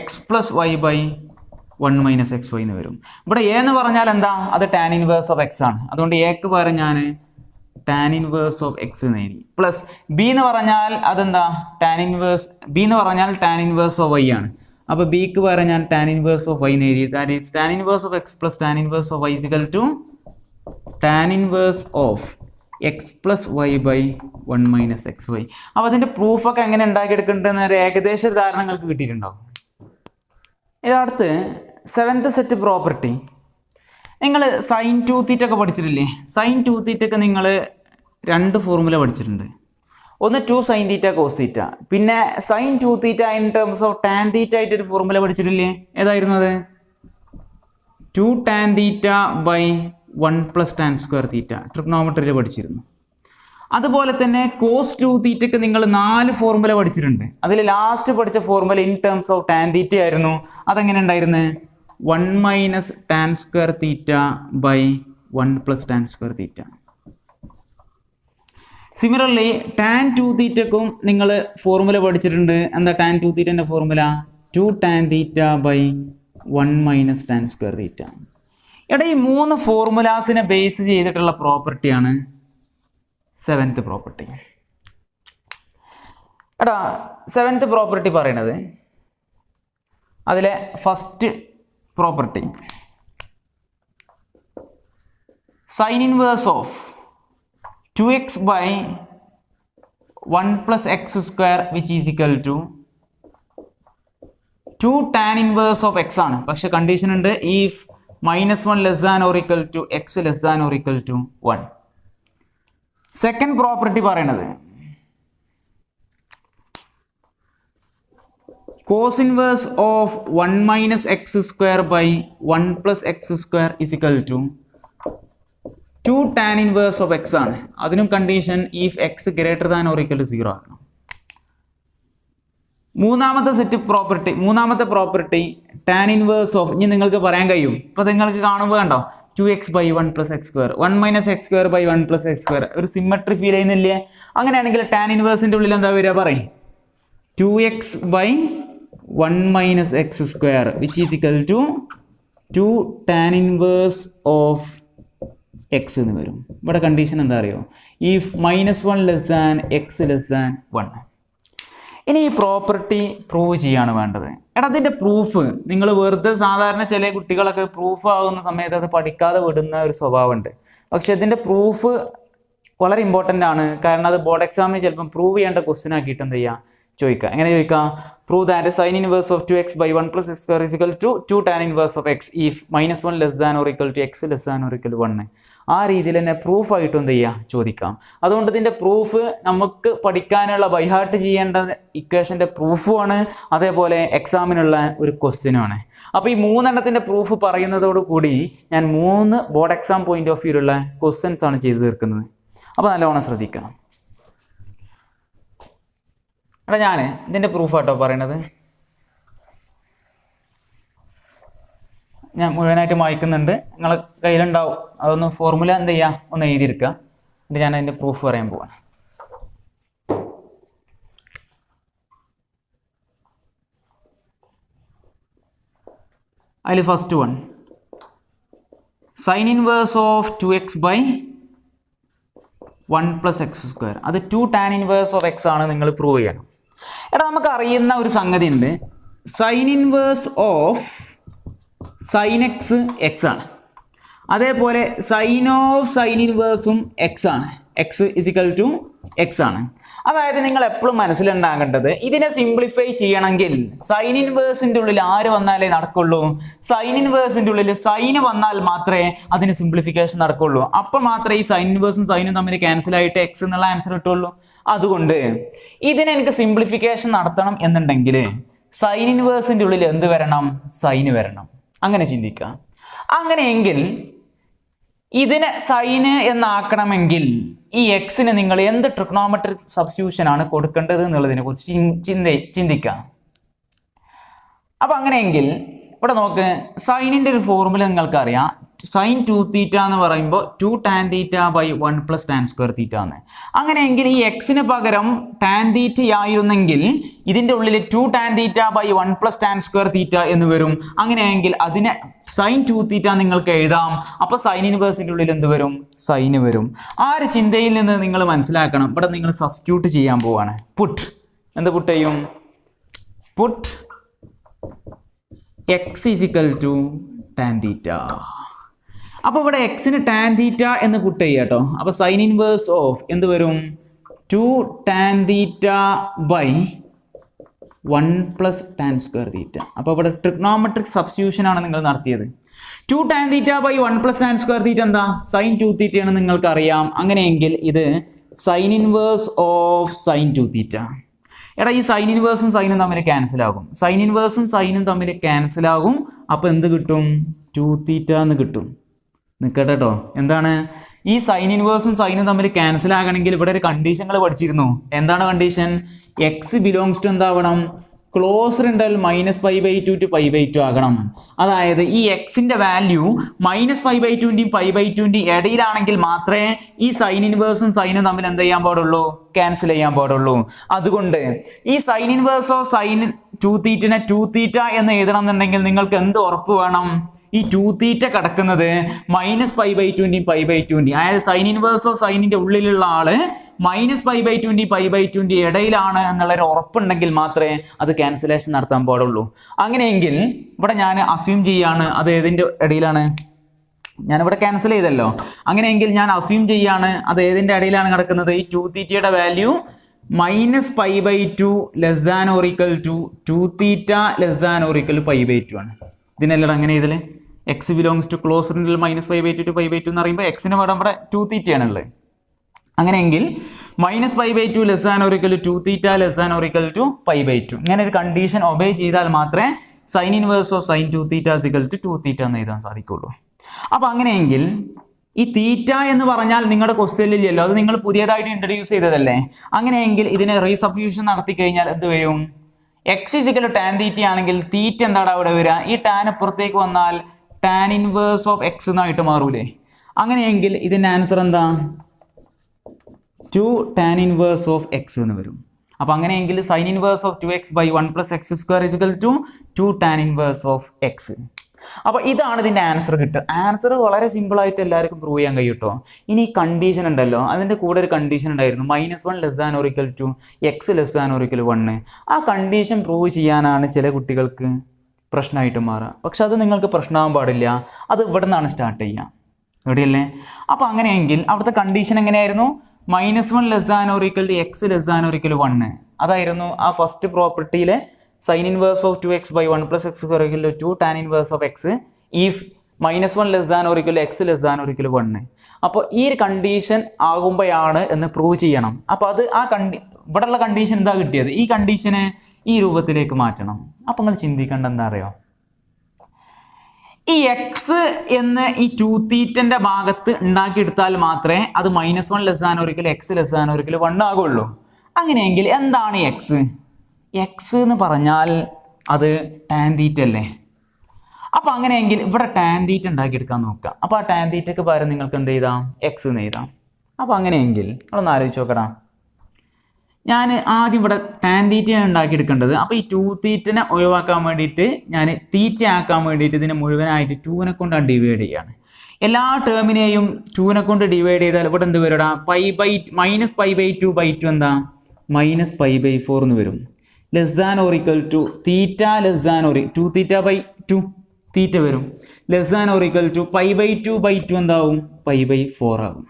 x plus y by 1 minus x y എന്ന് വരും. ഇവിടെ എ എന്ന് പറഞ്ഞാൽ എന്താ? അത് ടാൻ ഇൻവേഴ്സ് ഓഫ് എക്സ് ആണ്. അതുകൊണ്ട് എക്ക് പകരം ഞാൻ ടാൻ ഇൻവേഴ്സ് ഓഫ് എക്സ് എന്ന് എഴുതി. പ്ലസ് ബി എന്ന് പറഞ്ഞാൽ അതെന്താ? ടാൻ ഇൻവേഴ്സ് ബി എന്ന് പറഞ്ഞാൽ ടാൻ ഇൻവേഴ്സ് ഓഫ് വൈ ആണ്. അപ്പോൾ ബിക്ക് പകരം ഞാൻ ടാൻ ഇൻവേഴ്സ് ഓഫ് വൈ എന്ന് എഴുതി. That is tan inverse of x plus tan inverse of y is equal to tan inverse of x plus y by 1 minus x y. അപ്പോൾ അതിൻ്റെ പ്രൂഫൊക്കെ എങ്ങനെ ഉണ്ടാക്കിയെടുക്കേണ്ടതെന്ന് ഒരു ഏകദേശ ധാരണങ്ങൾക്ക് കിട്ടിയിട്ടുണ്ടാവും. ഇതടുത്ത് 7th സെറ്റ് പ്രോപ്പർട്ടി. നിങ്ങൾ സൈൻ 2 തീറ്റ ഒക്കെ പഠിച്ചിട്ടില്ലേ? സൈൻ 2 തീറ്റ ഒക്കെ നിങ്ങൾ 2 ഫോർമുല പഠിച്ചിട്ടുണ്ട്. ഒന്ന് 2 സൈൻ തീറ്റ കോസ് തീറ്റ, പിന്നെ sine 2 theta in terms of tan theta ആയിട്ടൊരു ഫോർമുല പഠിച്ചിട്ടില്ലേ? ഏതായിരുന്നു അത്? 2 tan theta by 1 plus tan square theta ട്രിഗ്നോമെട്രിയിൽ പഠിച്ചിരുന്നു. അതുപോലെ തന്നെ കോസ് 2 തീറ്റയ്ക്ക് നിങ്ങൾ 4 ഫോർമുല പഠിച്ചിട്ടുണ്ട്. അതിൽ ലാസ്റ്റ് പഠിച്ച formula in terms of tan theta ആയിരുന്നു. അതെങ്ങനെ ഉണ്ടായിരുന്നു? 1 minus tan square theta by 1 plus tan square theta. Similarly tan 2 തീറ്റക്കും നിങ്ങൾ ഫോർമുല പഠിച്ചിട്ടുണ്ട്. എന്താ ടാൻ 2 തീറ്റൻ്റെ formula? 2 tan theta by 1 minus tan square theta. ഇവിടെ ഈ 3 ഫോർമുലാസിനെ ബേസ് ചെയ്തിട്ടുള്ള പ്രോപ്പർട്ടിയാണ് 7th പ്രോപ്പർട്ടി. എടാ 7th പ്രോപ്പർട്ടി പറയണത് അതിലെ first property sign inverse of 2x by 1 plus x square which is equal to 2 tan inverse of x ആണ്. പക്ഷെ condition ഉണ്ട് if -1 less than or equal to x less than or equal to 1. Second property പറയണത് cos inverse of 1 minus x square by 1 plus x square is equal to 2 tan inverse of x ആണ്. അതിനും condition if x greater than or equal to 0 ആണ്. മൂന്നാമത്തെ property tan inverse of, ഇനി നിങ്ങൾക്ക് പറയാൻ കഴിയും, ഇപ്പൊ നിങ്ങൾക്ക് കാണുമ്പോൾ കണ്ടോ 2x by 1 plus x square 1 minus x square by 1 plus x square ഒരു സിമ്മട്രി ഫീൽ ചെയ്യുന്നില്ലേ? അങ്ങനെയാണെങ്കിൽ tan inverseന്റെ ഉള്ളിൽ എന്താ വരിക പറയും? 2x by 1 minus x square which is equal to 2 tan inverse of x എന്ന് വരും. ഇവിടെ കണ്ടീഷൻ എന്താ അറിയോ? if -1 less than x less than 1. ഇനി ഈ പ്രോപ്പർട്ടി പ്രൂവ് ചെയ്യാണ് വേണ്ടത്. എടാ അതിൻ്റെ പ്രൂഫ് നിങ്ങൾ വെറുതെ സാധാരണ ചില കുട്ടികളൊക്കെ പ്രൂഫ് ആകുന്ന സമയത്ത് അത് പഠിക്കാതെ വിടുന്ന ഒരു സ്വഭാവമുണ്ട്. പക്ഷെ ഇതിൻ്റെ പ്രൂഫ് വളരെ ഇമ്പോർട്ടൻ്റ് ആണ്. കാരണം അത് ബോർഡ് എക്സാമിന് ചിലപ്പം പ്രൂവ് ചെയ്യേണ്ട ക്വസ്റ്റ്യൻ ആക്കിയിട്ട് എന്ത് ചെയ്യുക ചോദിക്കുക. എങ്ങനെ ചോദിക്കാം? Prove that sign inverse of 2x by 1 plus x square is equal to 2 tan inverse of x if -1 less than or equal to x less than or equal to 1. ആ രീതിയിൽ തന്നെ പ്രൂഫായിട്ടും എന്ത് ചെയ്യുക ചോദിക്കാം. അതുകൊണ്ട് ഇതിൻ്റെ പ്രൂഫ് നമുക്ക് പഠിക്കാനുള്ള ബൈഹാർട്ട് ചെയ്യേണ്ട ഇക്വേഷൻ്റെ പ്രൂഫുമാണ്, അതേപോലെ എക്സാമിനുള്ള ഒരു ക്വസ്റ്റ്യനുമാണ്. അപ്പോൾ ഈ 3 എണ്ണത്തിൻ്റെ പ്രൂഫ് പറയുന്നതോട് കൂടി ഞാൻ 3 ബോർഡ് എക്സാം പോയിന്റ് ഓഫ് വ്യൂലുള്ള ക്വസ്റ്റ്യൻസ് ആണ് ചെയ്തു തീർക്കുന്നത്. അപ്പോൾ നല്ലവണ്ണം ശ്രദ്ധിക്കണം. എടാ ഞാൻ ഇതിൻ്റെ പ്രൂഫാട്ടോ പറയണത്. ഞാൻ മുഴുവനായിട്ട് വായിക്കുന്നുണ്ട്, നിങ്ങളെ കയ്യിലുണ്ടാവും. അതൊന്ന് ഫോർമുല എന്ത് ചെയ്യുക ഒന്ന് എഴുതിയെടുക്കുക. എന്നിട്ട് ഞാൻ അതിൻ്റെ പ്രൂഫ് പറയാൻ പോവാണ്. അതിൽ first one sign inverse of 2x by 1 plus x square. അത് 2 tan inverse of x ആണ് നിങ്ങൾ പ്രൂവ് ചെയ്യണം. എടാ നമുക്ക് അറിയുന്ന ഒരു സംഗതി ഉണ്ട്, sign inverse of sine X X ആണ്, അതേപോലെ സൈൻ ഓഫ് സൈൻ ഇൻവേഴ്സും എക്സ് ആണ്. എക്സ് ഇസിക്കൽ ടു എക്സ് ആണ്. അതായത് നിങ്ങൾ എപ്പോഴും മനസ്സിലുണ്ടാകേണ്ടത് ഇതിനെ സിംപ്ലിഫൈ ചെയ്യണമെങ്കിൽ സൈൻ ഇൻവേഴ്സിൻ്റെ ഉള്ളിൽ ആര് വന്നാലേ നടക്കുള്ളൂ? സൈൻ ഇൻവേഴ്സിൻ്റെ ഉള്ളിൽ സൈന് വന്നാൽ മാത്രമേ അതിന് സിംപ്ലിഫിക്കേഷൻ നടക്കുള്ളൂ. അപ്പം മാത്രമേ ഈ സൈൻ ഇൻവേഴ്സും സൈനും തമ്മിൽ ക്യാൻസൽ ആയിട്ട് എക്സ് എന്നുള്ള ആൻസർ കിട്ടുള്ളൂ. അതുകൊണ്ട് ഇതിനെ എനിക്ക് സിംപ്ലിഫിക്കേഷൻ നടത്തണം എന്നുണ്ടെങ്കിൽ സൈൻ ഇൻവേഴ്സിൻ്റെ ഉള്ളിൽ എന്ത് വരണം? സൈന് വരണം. അങ്ങനെ ചിന്തിക്കാം. അങ്ങനെയെങ്കിൽ ഇതിനെ സൈന് എന്നാക്കണമെങ്കിൽ ഈ എക്സിന് നിങ്ങൾ എന്ത് ട്രിഗണോമെട്രിക് സബ്സ്റ്റിറ്റ്യൂഷൻ ആണ് കൊടുക്കേണ്ടത് എന്നുള്ളതിനെ കുറിച്ച് ചിന്തിക്കാം. അപ്പം അങ്ങനെയെങ്കിൽ ഇവിടെ നോക്ക്, സൈനിൻ്റെ ഒരു ഫോർമുല നിങ്ങൾക്കറിയാം. സൈൻ 2θ എന്ന് പറയുമ്പോൾ 2 tan θ by 1 plus tan square θ ആണ്. അങ്ങനെയെങ്കിൽ ഈ എക്സിന് പകരം tan θ ആയിരുന്നെങ്കിൽ ഇതിൻ്റെ ഉള്ളിൽ 2 tan θ by 1 plus tan square θ എന്ന് വരും. അങ്ങനെയെങ്കിൽ അതിനെ സൈൻ 2θ നിങ്ങൾക്ക് എഴുതാം. അപ്പോൾ സൈൻ ഇൻവേഴ്സിൻ്റെ ഉള്ളിൽ എന്ത് വരും? സൈന് വരും. ആ ഒരു ചിന്തയിൽ നിന്ന് നിങ്ങൾ മനസ്സിലാക്കണം. ഇവിടെ നിങ്ങൾ സബ്സ്റ്റിറ്റ്യൂട്ട് ചെയ്യാൻ പോവാണ്. പുട്ട് എന്ത് പുട്ട് ചെയ്യും? Put x is equal to tan theta. അപ്പോൾ ഇവിടെ എക്സിന് ടാൻ തീറ്റ എന്ന് പുട്ട് ചെയ്യുക കേട്ടോ. അപ്പോൾ സൈൻ ഇൻവേഴ്സ് ഓഫ് എന്ത് വരും? 2 tan theta by 1 plus tan square theta. അപ്പോൾ ഇവിടെ ട്രിഗണോമെട്രിക് സബ്സ്റ്റിറ്റ്യൂഷൻ ആണ് നിങ്ങൾ നടത്തിയത്. 2 tan theta by 1 plus tan square theta എന്താ? സൈൻ 2θ ആണ് നിങ്ങൾക്കറിയാം. അങ്ങനെയെങ്കിൽ ഇത് സൈൻ ഇൻവേഴ്സ് ഓഫ് സൈൻ 2θ. എടാ ഈ സൈൻ ഇൻവേഴ്സും സൈനും തമ്മിൽ ക്യാൻസലാകും. സൈൻ ഇൻവേഴ്സും സൈനും തമ്മിൽ ക്യാൻസലാകും. അപ്പോൾ എന്ത് കിട്ടും? 2θ എന്ന് കിട്ടും. നിൽക്കട്ടെ കേട്ടോ. എന്താണ് ഈ സൈൻ ഇൻവേഴ്സും സൈനും തമ്മിൽ ക്യാൻസൽ ആകണമെങ്കിൽ ഇവിടെ ഒരു കണ്ടീഷനുകൾ പഠിച്ചിരുന്നു. എന്താണ് കണ്ടീഷൻ? എക്സ് ബിലോങ്സ് ടു എന്താവണം? ക്ലോസർ ഇന്റർവെൽ -π/2 to π/2 ആകണം. അതായത് ഈ എക്സിന്റെ വാല്യൂ -π/2ന്റെയും π/2ന്റെയും ഇടയിലാണെങ്കിൽ മാത്രമേ ഈ സൈൻ ഇൻവേഴ്സും സൈനും തമ്മിൽ എന്ത് ചെയ്യാൻ പാടുള്ളൂ? ക്യാൻസൽ ചെയ്യാൻ പാടുള്ളൂ. അതുകൊണ്ട് ഈ സൈൻ ഇൻവേഴ്സോ സൈൻ ടു തീറ്റിനെ ടു തീറ്റ എന്ന് എഴുതണം എന്നുണ്ടെങ്കിൽ നിങ്ങൾക്ക് എന്ത് ഉറപ്പ് വേണം? ഈ ടു തീറ്റ കിടക്കുന്നത് -π/20 π/20, അതായത് സൈൻ ഇൻവേഴ്സ് ഓഫ് സൈനിന്റെ ഉള്ളിലുള്ള ആള് -π/20 π/20 ഇടയിലാണ് എന്നുള്ളൊരു ഉറപ്പുണ്ടെങ്കിൽ മാത്രമേ അത് ക്യാൻസലേഷൻ നടത്താൻ പാടുള്ളൂ. അങ്ങനെയെങ്കിൽ ഇവിടെ ഞാൻ അസ്യൂം ചെയ്യാണ് അത് ഏതിന്റെ ഇടയിലാണ്, ഞാനിവിടെ ക്യാൻസൽ ചെയ്തല്ലോ. അങ്ങനെയെങ്കിൽ ഞാൻ അസ്യൂം ചെയ്യാണ് അത് ഏതിന്റെ ഇടയിലാണ് കിടക്കുന്നത്? ഈ ടു തീറ്റയുടെ value -π/2 less than or equal to two theta less than or equal to π/2 ആണ്. ഇതിനെല്ലാം അങ്ങനെ ഇതിൽ x belongs to closed -π/2 to π/2 എന്ന് പറയുമ്പോൾ എക്സിന് വേണം ഇവിടെ ടു തീറ്റയാണുള്ളത്. അങ്ങനെയെങ്കിൽ -π/2 less than or equal to two theta less than or equal to π/2 ഇങ്ങനെ ഒരു കണ്ടീഷൻ ഒബേ ചെയ്താൽ മാത്രമേ sine inverse of sine two theta equal to two theta എന്ന് എഴുതാൻ സാധിക്കുള്ളൂ. അപ്പൊ അങ്ങനെയെങ്കിൽ ഈ തീറ്റ എന്ന് പറഞ്ഞാൽ നിങ്ങളുടെ ക്വസ്റ്റ്യനിലില്ലല്ലോ, അത് നിങ്ങൾ പുതിയതായിട്ട് ഇൻട്രൊഡ്യൂസ് ചെയ്തതല്ലേ. അങ്ങനെയെങ്കിൽ ഇതിനെ റീസബ്സ്റ്റിറ്റ്യൂഷൻ നടത്തി കഴിഞ്ഞാൽ എന്ത് വരും? എക്സ് ഇസിക്കൽ ടാൻ തീറ്റ ആണെങ്കിൽ തീറ്റ എന്താണ് അവിടെ വരിക? ഈ ടാൻ പുറത്തേക്ക് വന്നാൽ ടാൻ ഇൻവേഴ്സ് ഓഫ് എക്സ് എന്നായിട്ട് മാറൂലേ? അങ്ങനെയെങ്കിൽ ഇതിന്റെ ആൻസർ എന്താ? 2 ടാൻ ഇൻവേഴ്സ് ഓഫ് എക്സ് എന്ന് വരും. അപ്പൊ അങ്ങനെയെങ്കിൽ sine inverse of 2x/1 + x² equal to 2 tan inverse of x. അപ്പൊ ഇതാണ് ഇതിന്റെ ആൻസർ കിട്ടുക. ആൻസർ വളരെ സിമ്പിൾ ആയിട്ട് എല്ലാവർക്കും പ്രൂവ് ചെയ്യാൻ കഴിയും കേട്ടോ. ഇനി കണ്ടീഷൻ ഉണ്ടല്ലോ, അതിന്റെ കൂടെ ഒരു കണ്ടീഷൻ ഉണ്ടായിരുന്നു, -1 less than or equal to x less than or equal 1. ആ കണ്ടീഷൻ പ്രൂവ് ചെയ്യാനാണ് ചില കുട്ടികൾക്ക് പ്രശ്നമായിട്ട് മാറുക. പക്ഷെ അത് നിങ്ങൾക്ക് പ്രശ്നമാകാൻ പാടില്ല, അത് ഇവിടെ നിന്നാണ് സ്റ്റാർട്ട് ചെയ്യുക. റെഡിയല്ലേ? അപ്പൊ അങ്ങനെയെങ്കിൽ അവിടുത്തെ കണ്ടീഷൻ എങ്ങനെയായിരുന്നു? -1 less than or equal to x less than or equal 1. അതായിരുന്നു ആ ഫസ്റ്റ് പ്രോപ്പർട്ടിയിലെ sine inverse of 2x/1 + x² equal to 2 tan inverse of x if -1 less than or equal x less than or equal 1. അപ്പോൾ ഈ ഒരു condition ആകുമ്പോഴാണ് എന്ന് prove ചെയ്യണം. അപ്പോൾ അത് ആ ഇവിടെയുള്ള കണ്ടീഷൻ എന്താ കിട്ടിയത്? ഈ കണ്ടീഷനെ ഈ രൂപത്തിലേക്ക് മാറ്റണം. അപ്പം നിങ്ങൾ ചിന്തിക്കേണ്ട എന്താ അറിയോ? ഈ എക്സ് എന്ന് ഈ ടു തീറ്റന്റെ ഭാഗത്ത് ഉണ്ടാക്കിയെടുത്താൽ മാത്രമേ അത് -1 less than or equal x less than or equal 1 ആകുള്ളൂ. അങ്ങനെയെങ്കിൽ എന്താണ് എക്സ്? എക്സ് എന്ന് പറഞ്ഞാൽ അത് ടാൻ തീറ്റ അല്ലേ? അപ്പൊ അങ്ങനെയെങ്കിൽ ഇവിടെ ടാൻ തീറ്റ ഉണ്ടാക്കിയെടുക്കാൻ നോക്കുക. അപ്പൊ ആ ടാൻ തീറ്റക്ക് പകരം നിങ്ങൾക്ക് എന്ത് ചെയ്താം? എക്സ് എന്ന് എഴുതാം. അപ്പൊ അങ്ങനെയെങ്കിൽ നമ്മളൊന്ന് ആലോചിച്ച് നോക്കടാ. ഞാൻ ആദ്യം ഇവിടെ ടാൻ തീറ്റയാണ് ഉണ്ടാക്കിയെടുക്കേണ്ടത്. അപ്പോൾ ഈ ടു തീറ്റനെ ഒഴിവാക്കാൻ വേണ്ടിയിട്ട് ഞാൻ തീറ്റ ആക്കാൻ വേണ്ടിയിട്ട് ഇതിനെ മുഴുവനായിട്ട് 2നെ കൊണ്ടാണ് ഡിവൈഡ് ചെയ്യാണ്. എല്ലാ ടേമിനെയും 2നെ കൊണ്ട് ഡിവൈഡ് ചെയ്താൽ ഇവിടെ എന്ത് വരും? -π/2/2 എന്താ? -π/4 എന്ന് വരും. Less than or equal to theta less than or 2 തീറ്റ/2 തീറ്റ വരും. Less than or equal to π/2/2 എന്താവും? π/4 ആകും.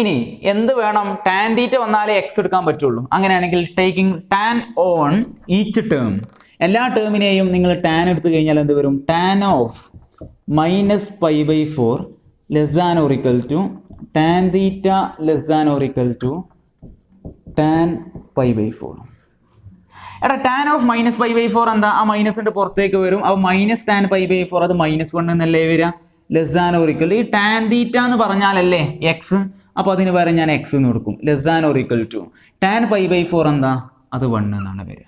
ഇനി എന്ത് വേണം? ടാൻ തീറ്റ വന്നാലേ എക്സ് എടുക്കാൻ പറ്റുള്ളൂ. അങ്ങനെയാണെങ്കിൽ taking tan on each term, എല്ലാ ടേമിനെയും നിങ്ങൾ ടാൻ എടുത്തു കഴിഞ്ഞാൽ എന്ത് വരും? Tan of -π/4 less than or equal to tan theta less than or equal to tan π/4. എടാ ടാൻ ഓഫ് -π/4 എന്താ? ആ മൈനസിന്റെ പുറത്തേക്ക് വരും. അപ്പോൾ -tan π/4 അത് -1 എന്നല്ലേ വരിക? ലെസ് ദാൻ ഓർ ഈക്വൽ ഈ ടാൻ തീറ്റ എന്ന് പറഞ്ഞാലല്ലേ എക്സ്. അപ്പോൾ അതിന് പകരം ഞാൻ എക്സ് എന്ന് കൊടുക്കും. Less than or equal to tan π/4 എന്താ? അത് 1 എന്നാണ് വരിക.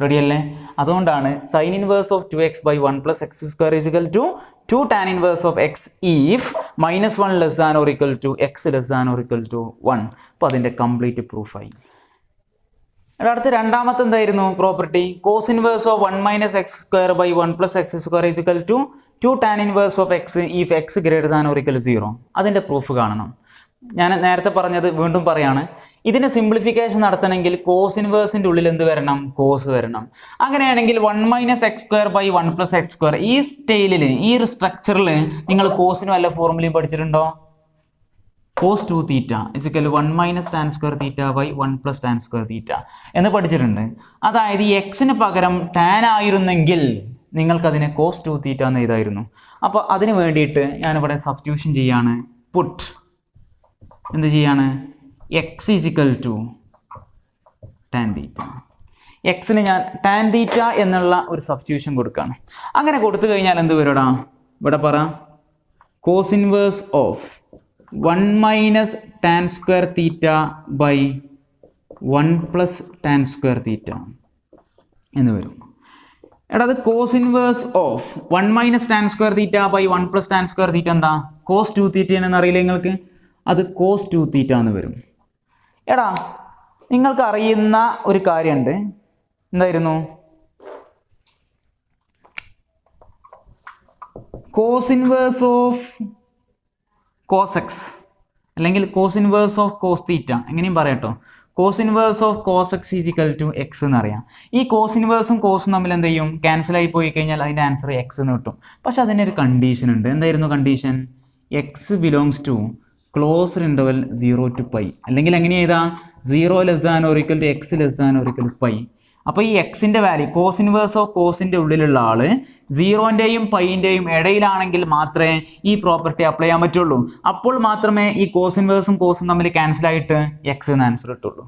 റെഡി അല്ലേ? അതുകൊണ്ടാണ് sine inverse of 2x/1 + x² equal to 2 tan inverse of x if -1 less than or equal to x less than or equal to 1. അപ്പോൾ അതിൻ്റെ കംപ്ലീറ്റ് പ്രൂഫായി. അടുത്ത രണ്ടാമത്തെ എന്തായിരുന്നു property? Cos inverse of 1 - x²/1 + x² equal to 2 tan inverse of x if X greater than or equal 0. അതിൻ്റെ proof കാണണം. ഞാൻ നേരത്തെ പറഞ്ഞത് വീണ്ടും പറയാണ്. ഇതിന് സിംപ്ലിഫിക്കേഷൻ നടത്തണമെങ്കിൽ കോസ് ഇൻവേഴ്സിൻ്റെ ഉള്ളിൽ എന്ത് വരണം? കോസ് വരണം. അങ്ങനെയാണെങ്കിൽ 1 - x²/1 + x², ഈ സ്റ്റൈലിൽ ഈ ഒരു സ്ട്രക്ചറിൽ നിങ്ങൾ കോസിന് വല്ല ഫോർമുലയും പഠിച്ചിട്ടുണ്ടോ? cos 2 theta is equal to 1 - tan square theta by 1 + tan square theta എന്ന് പഠിച്ചിട്ടുണ്ട്. അതായത് ഈ എക്സിന് പകരം ടാൻ ആയിരുന്നെങ്കിൽ നിങ്ങൾക്കതിനെ cos 2 theta എന്ന് എഴുതായിരുന്നു. അപ്പോൾ അതിന് വേണ്ടിയിട്ട് ഞാനിവിടെ സബ്സ്റ്റിറ്റ്യൂഷൻ ചെയ്യാണ്. പുട്ട് എന്ത് ചെയ്യാണ്? X is equal to tan theta. എക്സിന് ഞാൻ ടാൻ തീറ്റ എന്നുള്ള ഒരു സബ്സ്റ്റിറ്റ്യൂഷൻ കൊടുക്കുകയാണ്. അങ്ങനെ കൊടുത്തു കഴിഞ്ഞാൽ എന്ത് വരൂടാ? ഇവിടെ പറ cos inverse of 1 - tan square theta by 1 + tan square theta എന്ന് വരും. എടാ അത് cos inverse of 1 - tan square theta by 1 + tan square theta എന്താ? cos 2 theta എന്ന് അറിയില്ല നിങ്ങൾക്ക്? അത് cos 2 theta എന്ന് വരും. എടാ നിങ്ങൾക്ക് അറിയുന്ന ഒരു കാര്യമുണ്ട്. എന്തായിരുന്നു? Cos inverse of cos x അല്ലെങ്കിൽ cos inverse of cos theta, എങ്ങനെയും പറയാട്ടോ. Cos inverse of cos x is equal to x എന്നറിയാം. ഈ കോസ് ഇൻവേഴ്സും കോസും തമ്മിൽ എന്ത് ചെയ്യും? ക്യാൻസൽ ആയി പോയി കഴിഞ്ഞാൽ അതിൻ്റെ ആൻസർ എക്സ് എന്ന് കിട്ടും. പക്ഷെ അതിനൊരു കണ്ടീഷൻ ഉണ്ട്. എന്തായിരുന്നു condition? X belongs to closed interval 0 to π, അല്ലെങ്കിൽ എങ്ങനെ എഴുതാം? 0 ≤ x ≤ π. അപ്പോൾ ഈ എക്സിൻ്റെ വാല്യൂ കോസ് ഇൻവേഴ്സ് ഓഫ് കോസിൻ്റെ ഉള്ളിലുള്ള ആള് 0ൻ്റെയും പൈൻ്റെയും ഇടയിലാണെങ്കിൽ മാത്രമേ ഈ പ്രോപ്പർട്ടി അപ്ലൈ ചെയ്യാൻ പറ്റുള്ളൂ. അപ്പോൾ മാത്രമേ ഈ കോസ് ഇൻവേഴ്സും കോസും തമ്മിൽ ക്യാൻസൽ ആയിട്ട് എക്സ് എന്ന് ആൻസർ കിട്ടുള്ളൂ.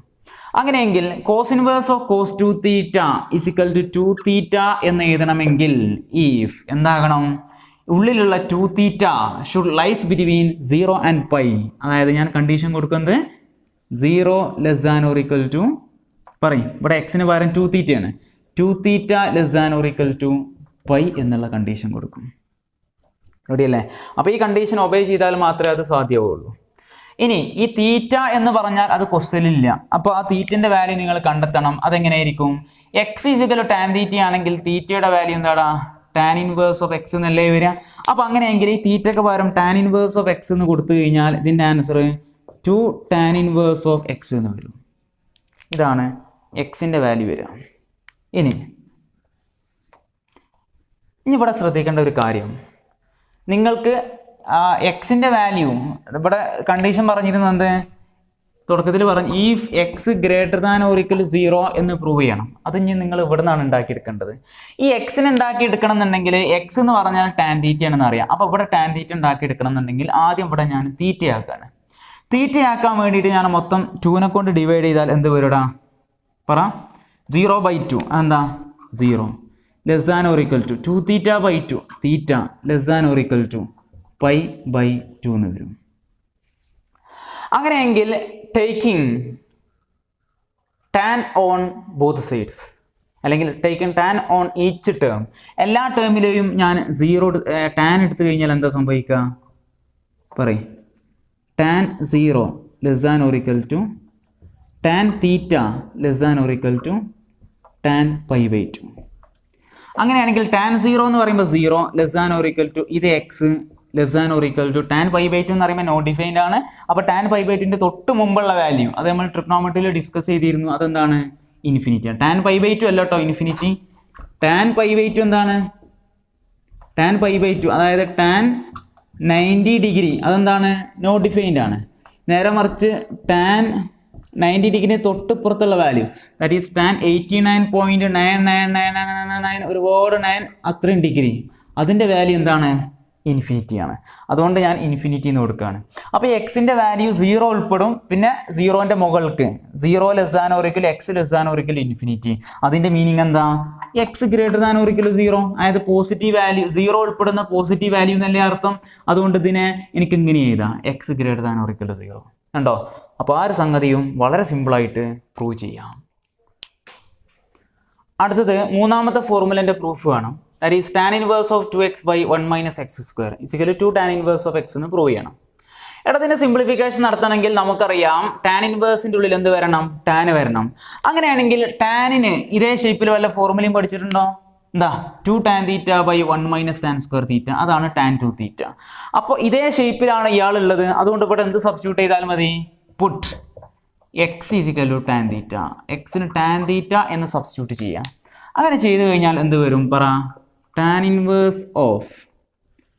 അങ്ങനെയെങ്കിൽ കോസ് ഇൻവേഴ്സ് ഓഫ് കോസ് 2θ = 2θ എന്ന് എഴുതണമെങ്കിൽ ഈഫ് എന്താകണം? ഉള്ളിലുള്ള 2θ ഷുഡ് ലൈസ് ബിറ്റ്വീൻ 0 and π. അതായത് ഞാൻ കണ്ടീഷൻ കൊടുക്കുന്നത് 0 ≤ പറയും. ഇവിടെ എക്സിന് പകരം 2θ ആണ്. 2θ ≤ π എന്നുള്ള കണ്ടീഷൻ കൊടുക്കും. റെഡിയല്ലേ? അപ്പോൾ ഈ കണ്ടീഷൻ ഒബേ ചെയ്താൽ മാത്രമേ അത് സാധ്യമാവുള്ളൂ. ഇനി ഈ തീറ്റ എന്ന് പറഞ്ഞാൽ അത് ക്വസ്റ്റ്യനില്ല. അപ്പോൾ ആ തീറ്റൻ്റെ വാല്യൂ നിങ്ങൾ കണ്ടെത്തണം. അതെങ്ങനെയായിരിക്കും? എക്സ് = tan θ ആണെങ്കിൽ തീറ്റയുടെ വാല്യൂ എന്താടാ? tan ഇൻവേഴ്സ് ഓഫ് എക്സ് എന്നല്ലേ വരിക. അപ്പോൾ അങ്ങനെയെങ്കിൽ ഈ തീറ്റയ്ക്ക് പകരം tan ഇൻവേഴ്സ് ഓഫ് എക്സ് എന്ന് കൊടുത്തു കഴിഞ്ഞാൽ ഇതിൻ്റെ answer 2 tan inverse of x എന്ന് വരും. ഇതാണ് എക്സിൻ്റെ വാല്യൂ വരിക. ഇനി ഇവിടെ ശ്രദ്ധിക്കേണ്ട ഒരു കാര്യം, നിങ്ങൾക്ക് എക്സിൻ്റെ വാല്യൂ ഇവിടെ കണ്ടീഷൻ പറഞ്ഞിരുന്നത് തുടക്കത്തിൽ പറഞ്ഞു ഈഫ് എക്സ് > 0 എന്ന് പ്രൂവ് ചെയ്യണം. അത് ഇനി നിങ്ങൾ ഇവിടെ നിന്നാണ് ഉണ്ടാക്കിയെടുക്കേണ്ടത്. ഈ എക്സിന് ഉണ്ടാക്കിയെടുക്കണം എന്നുണ്ടെങ്കിൽ എക്സ് എന്ന് പറഞ്ഞാൽ tan θ ആണെന്ന് അറിയാം. അപ്പോൾ ഇവിടെ tan θ ഉണ്ടാക്കിയെടുക്കണം എന്നുണ്ടെങ്കിൽ ആദ്യം ഇവിടെ ഞാൻ തീറ്റയാക്കാണ്. തീറ്റയാക്കാൻ വേണ്ടിയിട്ട് ഞാൻ മൊത്തം 2നെ കൊണ്ട് ഡിവൈഡ് ചെയ്താൽ എന്ത് വരുടാ? പറ. 0/2 എന്താ? 0 ≤ 2θ/2 θ ≤ π/2 എന്ന് വരും. അങ്ങനെയെങ്കിൽ taking tan on both sides അല്ലെങ്കിൽ taking tan on each term, എല്ലാ ടേമിലെയും ഞാൻ 0 tan എടുത്തു കഴിഞ്ഞാൽ എന്താ സംഭവിക്കുക? പറയും. tan 0 ≤ tan θ ≤ tan π/2. അങ്ങനെയാണെങ്കിൽ tan 0 എന്ന് പറയുമ്പോൾ 0 ≤ ഇത് എക്സ് ≤ tan π/2 എന്ന് പറയുമ്പോൾ നോട്ട് ഡിഫൈൻഡ് ആണ്. അപ്പോൾ tan π/2ൻ്റെ തൊട്ട് മുമ്പുള്ള വാല്യൂ അത് നമ്മൾ ട്രിഗ്നോമെട്രിയിൽ ഡിസ്കസ് ചെയ്തിരുന്നു. അതെന്താണ്? ഇൻഫിനിറ്റി ആണ്. tan π/2 അല്ല കേട്ടോ ഇൻഫിനിറ്റി. tan π/2 എന്താണ്? tan π/2 അതായത് tan 90° അതെന്താണ്? നോട്ട് ഡിഫൈൻഡ് ആണ്. നേരെ മറിച്ച് tan 90° തൊട്ട് പുറത്തുള്ള വാല്യൂ ദാറ്റ് ഈസ് tan 89.99999 ഒരുപാട് 9 അത്രയും ഡിഗ്രി അതിൻ്റെ വാല്യൂ എന്താണ്? ഇൻഫിനിറ്റി ആണ്. അതുകൊണ്ട് ഞാൻ ഇൻഫിനിറ്റി എന്ന് കൊടുക്കുകയാണ്. അപ്പോൾ എക്സിൻ്റെ വാല്യൂ 0 ഉൾപ്പെടും. പിന്നെ 0ൻ്റെ മുകൾക്ക് 0 ≤ x ≤ ഇൻഫിനിറ്റി. അതിൻ്റെ മീനിങ് എന്താ? എക്സ് > 0. അതായത് പോസിറ്റീവ് വാല്യൂ 0 ഉൾപ്പെടുന്ന പോസിറ്റീവ് വാല്യൂ എന്നല്ലേ അർത്ഥം. അതുകൊണ്ട് ഇതിനെ എനിക്ക് ഇങ്ങനെ എഴുതാം x > 0. കണ്ടോ? അപ്പോൾ ആ ഒരു സംഗതിയും വളരെ സിമ്പിളായിട്ട് പ്രൂവ് ചെയ്യാം. അടുത്തത് മൂന്നാമത്തെ ഫോർമുലേൻ്റെ പ്രൂഫ് വേണം. That is tan inverse of 2x/1 - x² = 2 tan inverse of x എന്ന് പ്രൂവ് ചെയ്യണം. ഇതിൻ്റെ സിംപ്ലിഫിക്കേഷൻ നടത്തണമെങ്കിൽ നമുക്കറിയാം tan ഇൻവേഴ്സിൻ്റെ ഉള്ളിൽ എന്ത് വരണം? tan വരണം. അങ്ങനെയാണെങ്കിൽ ടാനിന് ഇതേ ഷേപ്പിൽ വല്ല ഫോർമുലയും പഠിച്ചിട്ടുണ്ടോ? എന്താ? 2 tan θ/1 - tan² θ അതാണ് tan 2θ. അപ്പോൾ ഇതേ ഷേപ്പിലാണ് ഇയാളുള്ളത്. അതുകൊണ്ട് ഇവിടെ എന്ത് സബ്സ്റ്റിറ്റ്യൂട്ട് ചെയ്താൽ മതി? Puttu x = tan θ. എക്സിന് tan θ എന്ന് സബ്സ്റ്റിറ്റ്യൂട്ട് ചെയ്യാം. അങ്ങനെ ചെയ്തു കഴിഞ്ഞാൽ എന്ത് വരും? പറ. tan ഇൻവേഴ്സ് ഓഫ്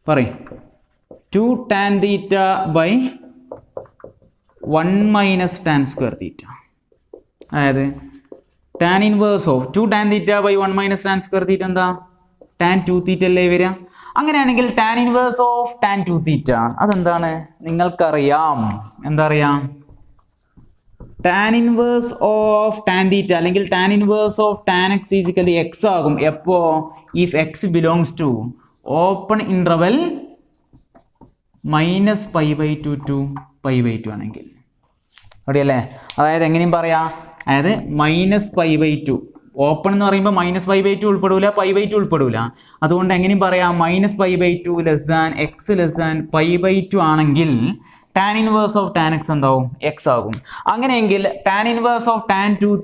പറയും 2 tan θ/1 - tan² θ. അതായത് tan inverse of 2 tan θ/1 - tan² θ എന്താ? tan 2θ അല്ലേ വരിക. അങ്ങനെയാണെങ്കിൽ tan ഇൻവേഴ്സ് ഓഫ് tan 2θ അതെന്താണ്? നിങ്ങൾക്കറിയാം. എന്താ അറിയാം? tan ഇൻവേഴ്സ് ഓഫ് tan θ അല്ലെങ്കിൽ tan inverse of tan x = x ആകും. എപ്പോൾ? If x belongs to open interval -π/2 to π/2 ആണെങ്കിൽ. റെഡിയല്ലേ? അതായത് എങ്ങനെയും പറയാം. അതായത് -π/2 ഓപ്പൺ എന്ന് പറയുമ്പോൾ -π/2 ഉൾപ്പെടില്ല, π/2 ഉൾപ്പെടില്ല. അതുകൊണ്ട് എങ്ങനെയും പറയാം -π/2 x π/2 ആണെങ്കിൽ tan inverse of tan x എന്താവും? x ആകും. അങ്ങനെയെങ്കിൽ tan ഇൻവേഴ്സ് ഓഫ് tan 2θ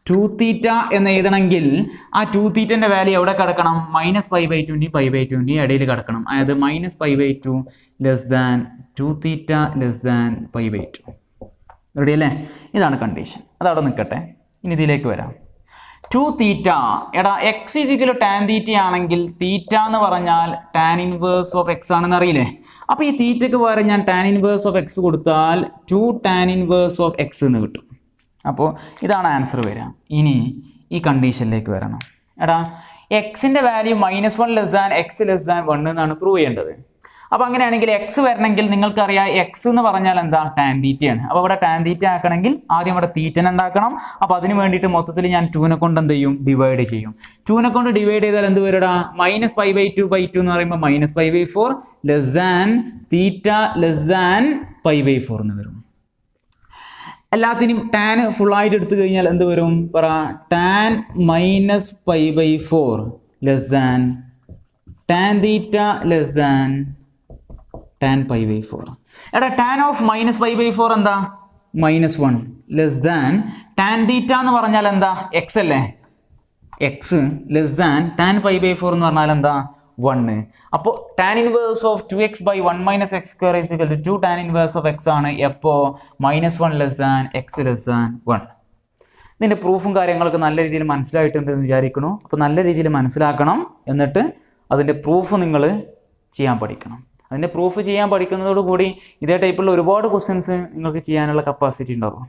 2θ എന്ന് എഴുതണമെങ്കിൽ ആ 2θൻ്റെ വാല്യൂ എവിടെ കിടക്കണം? -π/20 π/20 ഇടയിൽ കിടക്കണം. അതായത് -π/2 less than 2θ less than π/2. Ready അല്ലേ? ഇതാണ് കണ്ടീഷൻ. അതവിടെ നിൽക്കട്ടെ. ഇനി ഇതിലേക്ക് വരാം. 2θ എടാ x tan θ ആണെങ്കിൽ തീറ്റ എന്ന് പറഞ്ഞാൽ tan ഇൻവേഴ്സ് ഓഫ് x ആണെന്ന് അറിയില്ലേ? അപ്പോൾ ഈ തീറ്റയ്ക്ക് പകരം ഞാൻ tan ഇൻവേഴ്സ് ഓഫ് x കൊടുത്താൽ 2 tan ഇൻവേഴ്സ് ഓഫ് x എന്ന് കിട്ടും. അപ്പോൾ ഇതാണ് ആൻസർ വരിക. ഇനി ഈ കണ്ടീഷനിലേക്ക് വരണം. എടാ എക്സിൻ്റെ value -1 less than x less than 1 എന്നാണ് പ്രൂവ് ചെയ്യേണ്ടത്. അപ്പോൾ അങ്ങനെയാണെങ്കിൽ എക്സ് വരണമെങ്കിൽ നിങ്ങൾക്കറിയാം എക്സ് എന്ന് പറഞ്ഞാൽ എന്താ? tan തീറ്റയാണ്. അപ്പോൾ ഇവിടെ tan തീറ്റ ആക്കണമെങ്കിൽ ആദ്യം ഇവിടെ തീറ്റനെ ഉണ്ടാക്കണം. അപ്പോൾ അതിന് വേണ്ടിയിട്ട് മൊത്തത്തിൽ ഞാൻ 2നെ കൊണ്ട് എന്ത് ചെയ്യും? ഡിവൈഡ് ചെയ്യും. 2നെ കൊണ്ട് ഡിവൈഡ് ചെയ്താൽ എന്ത് വരടാ? -π/2 എന്ന് പറയുമ്പോൾ -π/4 less than theta less than π/4 എന്ന് വരും. എല്ലാത്തിനും ടാൻ ഫുള്ളായിട്ട് എടുത്തു കഴിഞ്ഞാൽ എന്ത് വരും? പറ. tan -π/4 less than tan theta less than tan π/4. എടാ tan ഓഫ് -π/4 എന്താ? -1 ലെസ് ദാൻ tan തീറ്റ എന്ന് പറഞ്ഞാൽ എന്താ? എക്സ് അല്ലേ? എക്സ് ലെസ് ദാൻ tan π/4 എന്ന് പറഞ്ഞാൽ എന്താ? 1. അപ്പോൾ tan inverse of 2x/1 - x² = 2 tan inverse of x ആണ്. എപ്പോൾ? -1 less than x less than 1. ഇതിൻ്റെ പ്രൂഫും കാര്യങ്ങളൊക്കെ നല്ല രീതിയിൽ മനസ്സിലായിട്ടുണ്ടെന്ന് വിചാരിക്കണു. അപ്പോൾ നല്ല രീതിയിൽ മനസ്സിലാക്കണം. എന്നിട്ട് അതിൻ്റെ പ്രൂഫ് നിങ്ങൾ ചെയ്യാൻ പഠിക്കണം. അതിൻ്റെ പ്രൂഫ് ചെയ്യാൻ പഠിക്കുന്നതോടുകൂടി ഇതേ ടൈപ്പുള്ള ഒരുപാട് ക്വസ്റ്റ്യൻസ് നിങ്ങൾക്ക് ചെയ്യാനുള്ള കപ്പാസിറ്റി ഉണ്ടാവും.